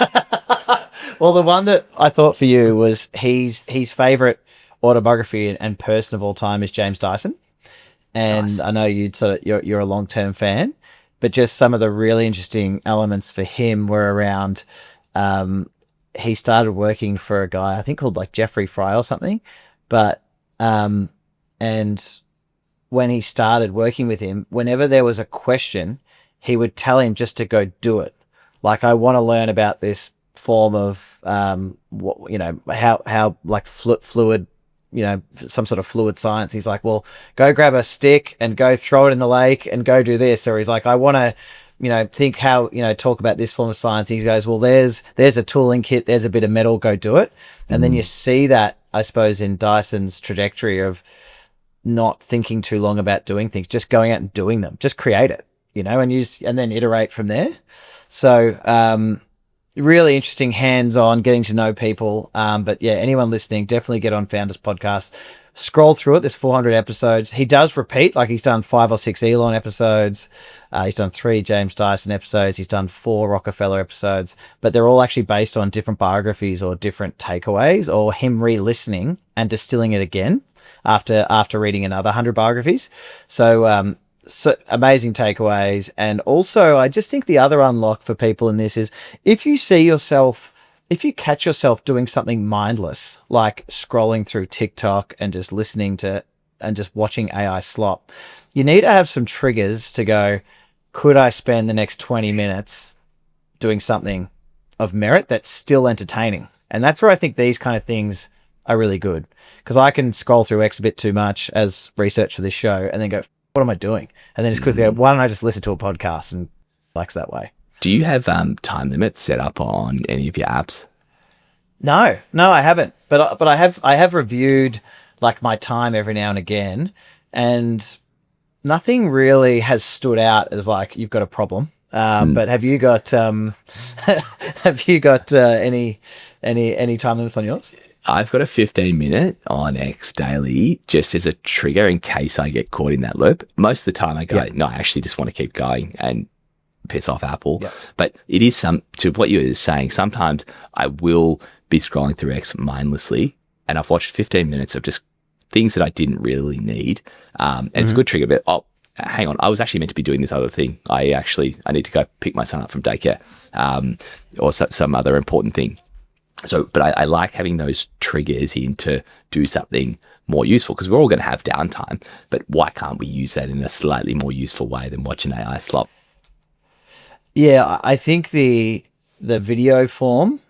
Well, the one that I thought for you was his favorite autobiography and person of all time is James Dyson. And nice. I know you're a long-term fan, but just some of the really interesting elements for him were around, he started working for a guy, I think called like Jeffrey Fry or something. But, and when he started working with him, whenever there was a question, he would tell him just to go do it. Like, I want to learn about this form of, how like fluid, some sort of fluid science. He's like, well, go grab a stick and go throw it in the lake and go do this. Or he's like, I want to, think how, talk about this form of science. He goes, well, there's a tooling kit, there's a bit of metal, go do it. And then you see that, I suppose, in Dyson's trajectory of not thinking too long about doing things, just going out and doing them, just create it. and then iterate from there. So, really interesting hands-on, getting to know people. But yeah, anyone listening, definitely get on Founders Podcast. Scroll through it. There's 400 episodes. He does repeat, like he's done 5 or 6 Elon episodes. He's done 3 James Dyson episodes. He's done 4 Rockefeller episodes, but they're all actually based on different biographies or different takeaways, or him re-listening and distilling it again after reading another 100 biographies. So amazing takeaways. And also, I just think the other unlock for people in this is if you catch yourself doing something mindless, like scrolling through TikTok and just listening to and just watching AI slop, you need to have some triggers to go, could I spend the next 20 minutes doing something of merit that's still entertaining? And that's where I think these kind of things are really good, because I can scroll through X a bit too much as research for this show and then go, what am I doing? And then it's quickly go, why don't I just listen to a podcast and relax that way? Do you have time limits set up on any of your apps? No, I haven't. But I have reviewed like my time every now and again, and nothing really has stood out as like you've got a problem. But have you got any time limits on yours? I've got a 15-minute on X daily just as a trigger in case I get caught in that loop. Most of the time I go, no, I actually just want to keep going and piss off Apple. Yep. But it is to what you were saying, sometimes I will be scrolling through X mindlessly and I've watched 15 minutes of just things that I didn't really need. And it's a good trigger, but hang on, I was actually meant to be doing this other thing. I need to go pick my son up from daycare or some other important thing. So, but I like having those triggers in to do something more useful, because we're all going to have downtime, but why can't we use that in a slightly more useful way than watching AI slop? Yeah, I think the video form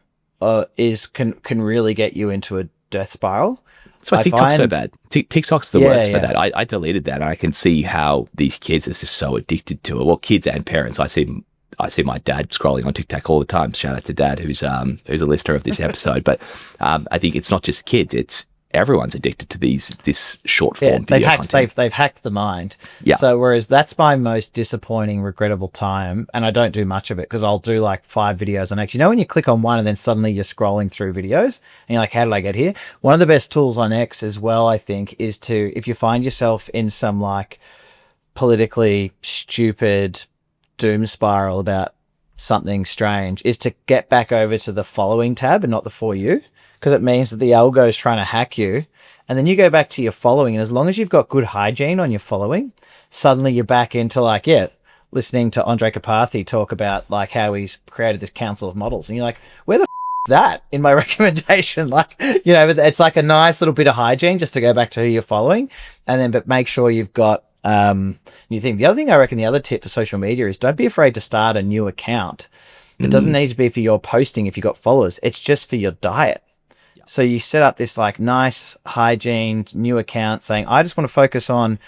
can really get you into a death spiral. That's why TikTok's so bad. TikTok's the worst for that. I deleted that, and I can see how these kids are just so addicted to it. Well, kids and parents. I see my dad scrolling on TikTok all the time. Shout out to Dad, who's a listener of this episode. But I think it's not just kids; it's everyone's addicted to this short form video content. They've hacked the mind. Yeah. So whereas that's my most disappointing, regrettable time, and I don't do much of it because I'll do like 5 videos on X. You know, when you click on one and then suddenly you're scrolling through videos and you're like, how did I get here? One of the best tools on X as well, I think, is to, if you find yourself in some like politically stupid doom spiral about something strange, is to get back over to the following tab and not the For You, because it means that the algo is trying to hack you, and then you go back to your following, and as long as you've got good hygiene on your following, suddenly you're back into like, listening to Andre Karpathy talk about like how he's created this council of models, and you're like, where the is that in my recommendation? Like, it's like a nice little bit of hygiene just to go back to who you're following, and then but make sure you've got new thing. The other thing I reckon, the other tip for social media is don't be afraid to start a new account. It doesn't need to be for your posting if you've got followers. It's just for your diet. Yep. So you set up this like nice hygiene new account saying, I just want to focus on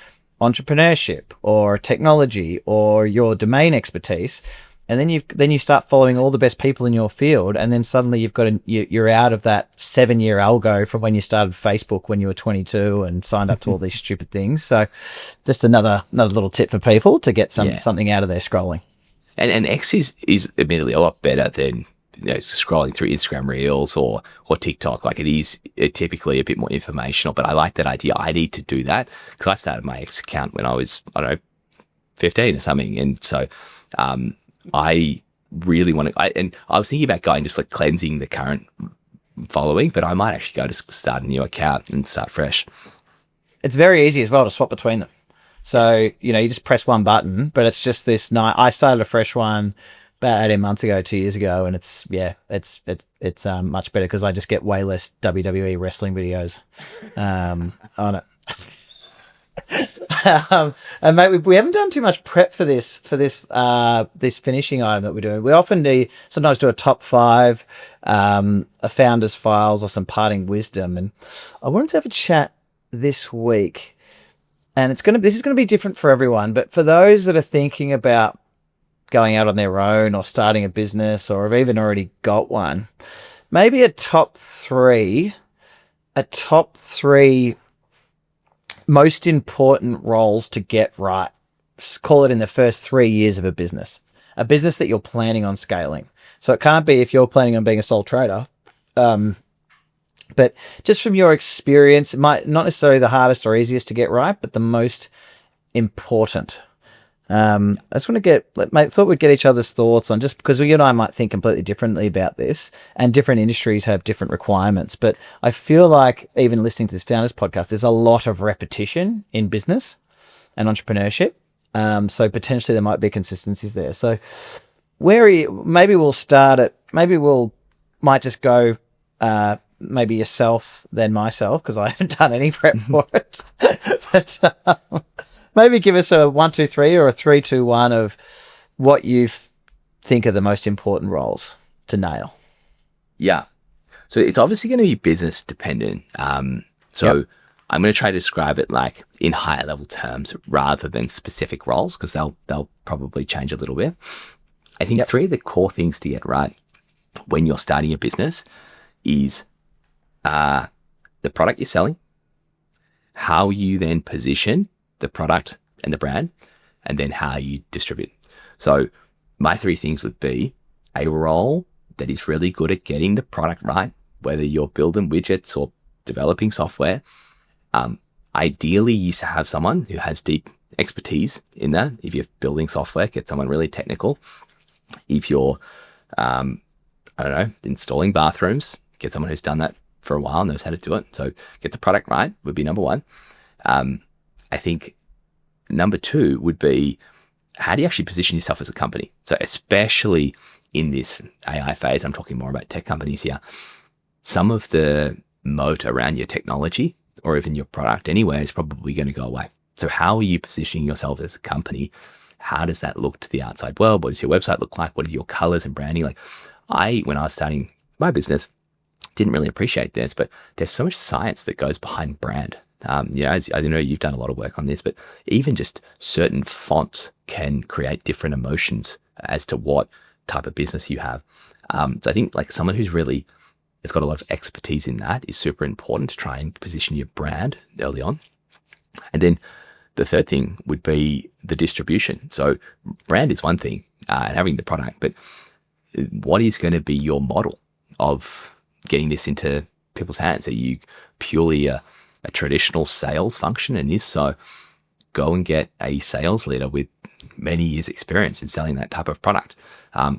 entrepreneurship or technology or your domain expertise. And then you start following all the best people in your field, and then suddenly you're out of that 7-year algo from when you started Facebook when you were 22 and signed up to all these stupid things. So, just another little tip for people to get something out of their scrolling. And X is admittedly a lot better than scrolling through Instagram Reels or TikTok. Like it's typically a bit more informational. But I like that idea. I need to do that because I started my X account when I was 15 or something, and so. I really want to, and I was thinking about going just like cleansing the current following, but I might actually go to start a new account and start fresh. It's very easy as well to swap between them. So, you just press one button, but it's just this night. I started a fresh one about 18 months ago, 2 years ago, and it's much better because I just get way less WWE wrestling videos on it. And mate, we haven't done too much prep for this finishing item that we're doing. We often sometimes do a top 5, a founder's files, or some parting wisdom. And I wanted to have a chat this week, and this is gonna be different for everyone. But for those that are thinking about going out on their own or starting a business, or have even already got one, maybe a top three most important roles to get right call it in the first 3 years of a business that you're planning on scaling. So it can't be if you're planning on being a sole trader. But just from your experience, it might not necessarily the hardest or easiest to get right, but the most important. I just want to thought we'd get each other's thoughts on, just because you and I might think completely differently about this, and different industries have different requirements. But I feel like even listening to this Founders podcast, there's a lot of repetition in business and entrepreneurship. So potentially there might be consistencies there. So maybe we'll start at, might just go, maybe yourself, then myself, because I haven't done any prep for it. But maybe give us a 1, 2, 3 or a 3, 2, 1 of what you think are the most important roles to nail. Yeah. So it's obviously going to be business dependent. So I'm going to try to describe it like in higher level terms rather than specific roles, because they'll probably change a little bit. I think 3 of the core things to get right when you're starting a business is the product you're selling, how you then position the product and the brand, and then how you distribute. So my 3 things would be a role that is really good at getting the product right, whether you're building widgets or developing software. Ideally, you used to have someone who has deep expertise in that. If you're building software, get someone really technical. If you're, installing bathrooms, get someone who's done that for a while, knows how to do it. So get the product right would be number 1. I think number 2 would be, how do you actually position yourself as a company? So especially in this AI phase, I'm talking more about tech companies here, some of the moat around your technology or even your product anywhere is probably going to go away. So how are you positioning yourself as a company? How does that look to the outside world? What does your website look like? What are your colors and branding? Like when I was starting my business, didn't really appreciate this, but there's so much science that goes behind brand. As I know you've done a lot of work on this, but even just certain fonts can create different emotions as to what type of business you have. So I think like someone who's really has got a lot of expertise in that is super important to try and position your brand early on. And then the third thing would be the distribution. So brand is one thing, and having the product, but what is going to be your model of getting this into people's hands? Are you purely a traditional sales function? And if so, go and get a sales leader with many years experience in selling that type of product.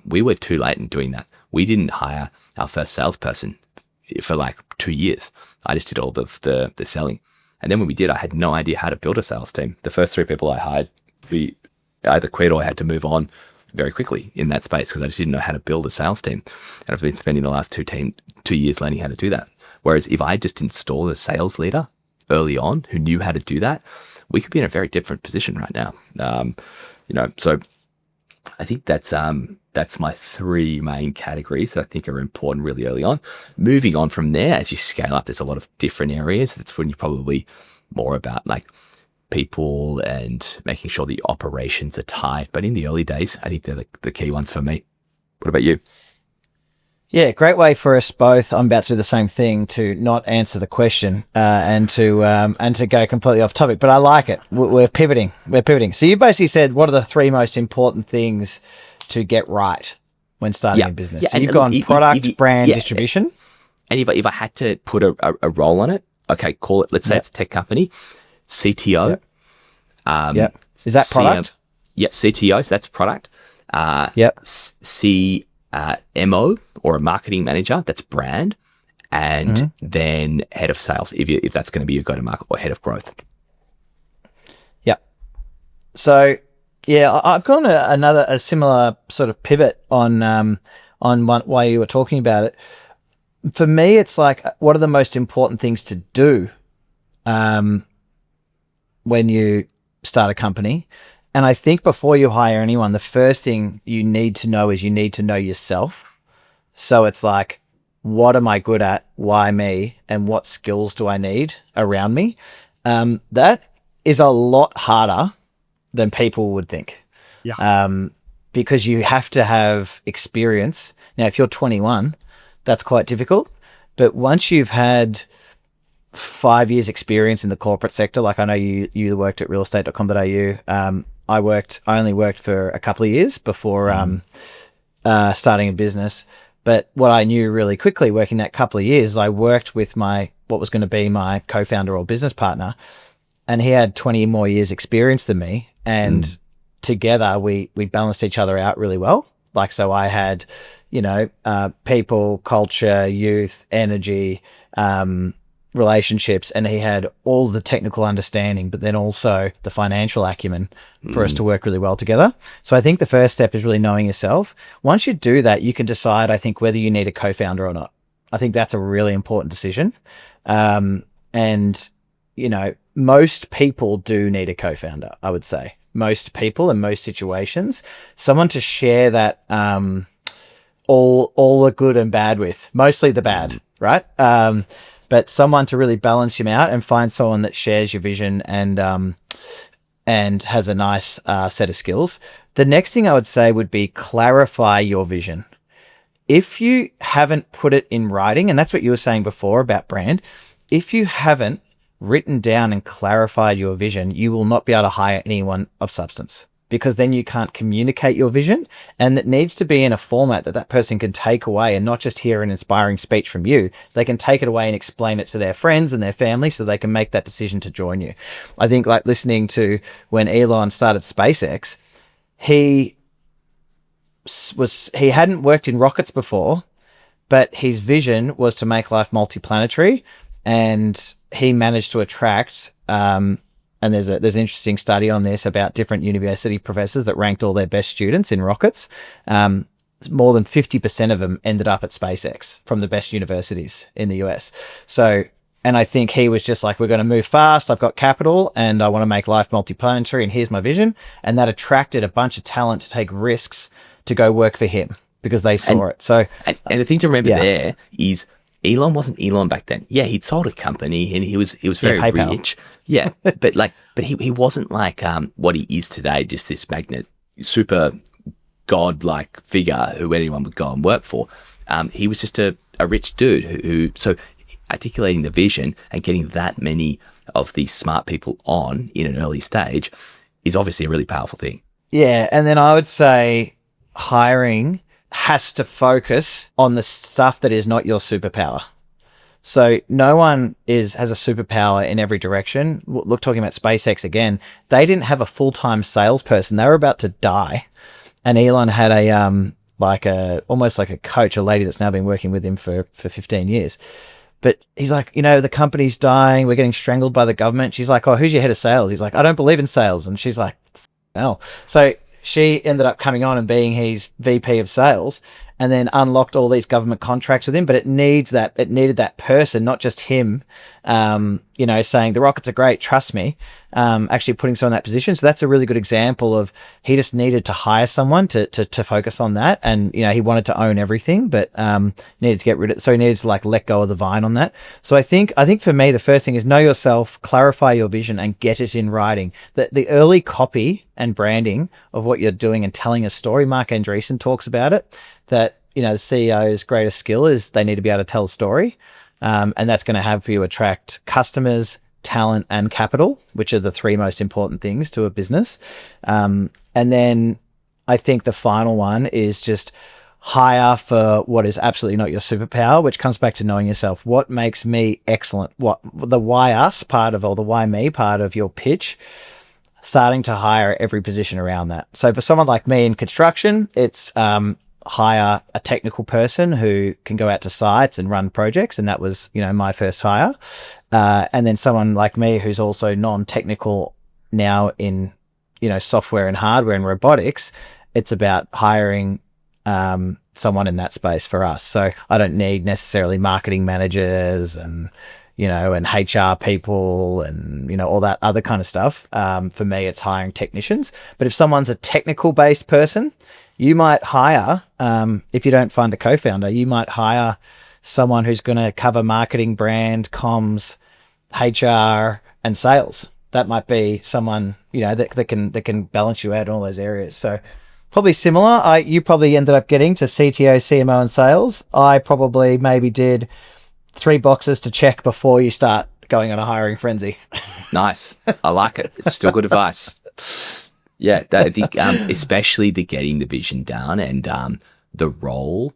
We were too late in doing that. We didn't hire our first salesperson for like 2 years. I just did all the selling. And then when we did, I had no idea how to build a sales team. The first 3 people I hired, we either quit or I had to move on very quickly in that space because I just didn't know how to build a sales team. And I've been spending the last 2 years learning how to do that. Whereas if I just installed a sales leader early on who knew how to do that, we could be in a very different position right now. So I think that's my 3 main categories that I think are important really early on. Moving on from there, as you scale up, there's a lot of different areas. That's when you're probably more about like people and making sure the operations are tight. But in the early days, I think they're the key ones for me. What about you? Yeah, great way for us both. I'm about to do the same thing, to not answer the question and to go completely off topic. But I like it. We're pivoting. So you basically said, what are the 3 most important things to get right when starting a business? Yeah, so you've gone product, brand, distribution. And if I had to put a role on it, okay, call it. Let's say it's a tech company, CTO. Yep. Is that product? CTO. So that's product. CMO or a marketing manager, that's brand, and then head of sales if that's going to be your go-to-market, or head of growth. Yep. So I've gone a similar sort of pivot on one way you were talking about it. For me, it's like, what are the most important things to do when you start a company? And I think before you hire anyone, the first thing you need to know is you need to know yourself. So it's like, what am I good at? Why me? And what skills do I need around me? That is a lot harder than people would think. Yeah. Because you have to have experience. Now, if you're 21, that's quite difficult. But once you've had 5 years experience in the corporate sector, like I know you worked at realestate.com.au, I only worked for a couple of years before starting a business. But what I knew really quickly working that couple of years, I worked with what was going to be my co-founder or business partner, and he had 20 more years experience than me. And together we balanced each other out really well. Like, so I had, people, culture, youth, energy, relationships, and he had all the technical understanding, but then also the financial acumen for us to work really well together. So I think the first step is really knowing yourself. Once you do that, you can decide, I think, whether you need a co-founder or not. I think that's a really important decision. And, most people do need a co-founder, I would say. Most people in most situations, someone to share that all the good and bad with, mostly the bad, right? But someone to really balance you out and find someone that shares your vision and has a nice set of skills. The next thing I would say would be clarify your vision. If you haven't put it in writing, and that's what you were saying before about brand, if you haven't written down and clarified your vision, you will not be able to hire anyone of substance, because then you can't communicate your vision, and it needs to be in a format that person can take away and not just hear an inspiring speech from you. They can take it away and explain it to their friends and their family so they can make that decision to join you. I think, like, listening to when Elon started SpaceX, he hadn't worked in rockets before, but his vision was to make life multiplanetary, and he managed to attract and there's an interesting study on this about different university professors that ranked all their best students in rockets. More than 50% of them ended up at SpaceX from the best universities in the US. So, and I think he was just like, we're going to move fast. I've got capital and I want to make life multiplanetary, and here's my vision. And that attracted a bunch of talent to take risks to go work for him because they saw it. So, and the thing to remember there is, Elon wasn't Elon back then. Yeah, he'd sold a company and he was very rich. Yeah, but he wasn't like what he is today, just this super god-like figure who anyone would go and work for. He was just a rich dude who so articulating the vision and getting that many of these smart people on in an early stage is obviously a really powerful thing. Yeah, and then I would say hiring has to focus on the stuff that is not your superpower. So no one has a superpower in every direction. Look, talking about SpaceX again, they didn't have a full-time salesperson. They were about to die. And Elon had almost like a coach, a lady that's now been working with him for 15 years. But he's like, the company's dying. We're getting strangled by the government. She's like, oh, who's your head of sales? He's like, I don't believe in sales. And she's like, hell. So she ended up coming on and being his VP of sales, and then unlocked all these government contracts with him. But it needed that person, not just him, saying the rockets are great, trust me, actually putting someone in that position. So that's a really good example of he just needed to hire someone to focus on that. And, he wanted to own everything, but needed to get rid of it. So he needed to let go of the vine on that. So I think for me, the first thing is know yourself, clarify your vision, and get it in writing. The early copy and branding of what you're doing and telling a story, Marc Andreessen talks about it, that, the CEO's greatest skill is they need to be able to tell a story. And that's going to help you attract customers, talent, and capital, which are the three most important things to a business. And then I think the final one is just hire for what is absolutely not your superpower, which comes back to knowing yourself. What makes me excellent? What the why us part of, or the why me part of your pitch, starting to hire every position around that. So for someone like me in construction, it's hire a technical person who can go out to sites and run projects. And that was, my first hire. And then someone like me who's also non-technical now in, software and hardware and robotics. It's about hiring someone in that space for us. So I don't need necessarily marketing managers and, and HR people and, all that other kind of stuff. For me, it's hiring technicians. But if someone's a technical based person, you might hire, if you don't find a co-founder, you might hire someone who's going to cover marketing, brand, comms, HR, and sales. That might be someone, that can balance you out in all those areas. So probably similar. You probably ended up getting to CTO, CMO, and sales. I probably maybe did 3 boxes to check before you start going on a hiring frenzy. Nice. I like it. It's still good advice. Yeah, I think especially the getting the vision down and the role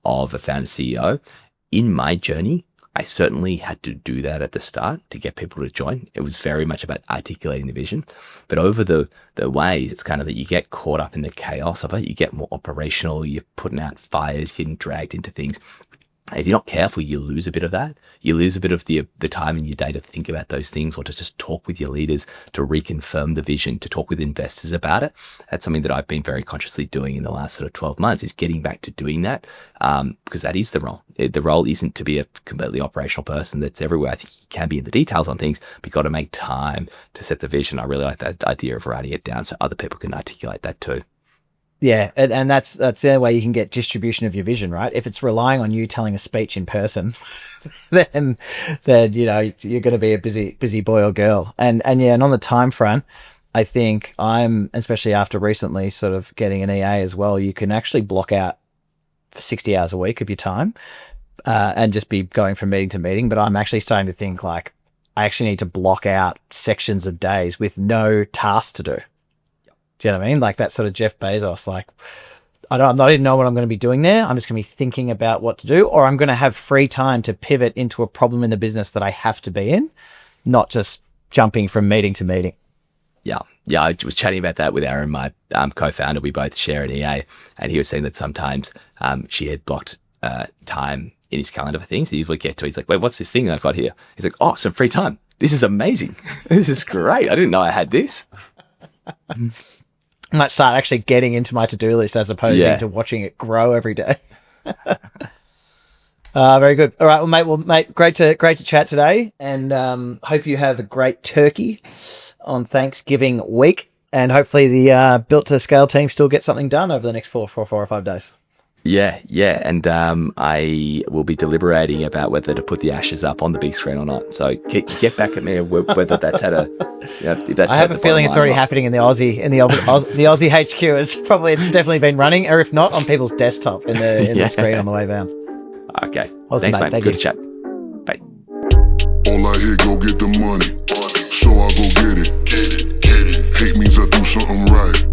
of a founder CEO. In my journey, I certainly had to do that at the start to get people to join. It was very much about articulating the vision. But over the ways, it's kind of that you get caught up in the chaos of it. You get more operational. You're putting out fires, getting dragged into things. If you're not careful, you lose a bit of that. You lose a bit of the time in your day to think about those things or to just talk with your leaders, to reconfirm the vision, to talk with investors about it. That's something that I've been very consciously doing in the last sort of 12 months is getting back to doing that because that is the role. The role isn't to be a completely operational person that's everywhere. I think you can be in the details on things, but you've got to make time to set the vision. I really like that idea of writing it down so other people can articulate that too. Yeah, and that's the only way you can get distribution of your vision, right? If it's relying on you telling a speech in person, then you know you're going to be a busy boy or girl. And on the time front, I think I'm, especially after recently sort of getting an EA as well, you can actually block out 60 hours a week of your time and just be going from meeting to meeting. But I'm actually starting to think like I actually need to block out sections of days with no tasks to do. Do you know what I mean? Like that sort of Jeff Bezos, like, I'm not even know what I'm going to be doing there. I'm just going to be thinking about what to do, or I'm going to have free time to pivot into a problem in the business that I have to be in, not just jumping from meeting to meeting. Yeah. I was chatting about that with Aaron, my co-founder. We both share an EA, and he was saying that sometimes she had blocked time in his calendar for things. He would get to it. He's like, wait, what's this thing I've got here? He's like, oh, some free time. This is amazing. This is great. I didn't know I had this. I might start actually getting into my to-do list as opposed to watching it grow every day. Very good. All right, well, mate, great to chat today, and hope you have a great turkey on Thanksgiving week, and hopefully the Built to Scale team still get something done over the next 4 or 5 days. Yeah, and I will be deliberating about whether to put the ashes up on the big screen or not. So get back at me whether that's had a. If that's. I have a feeling it's already happening in the Aussie the Aussie HQ. It's definitely been running, or if not, on people's desktop in the screen on the way down. Okay, awesome, thanks, mate. Thank Good you. to chat. Bye. All I hear, go get the money, so I go get it. Hate means I do something right.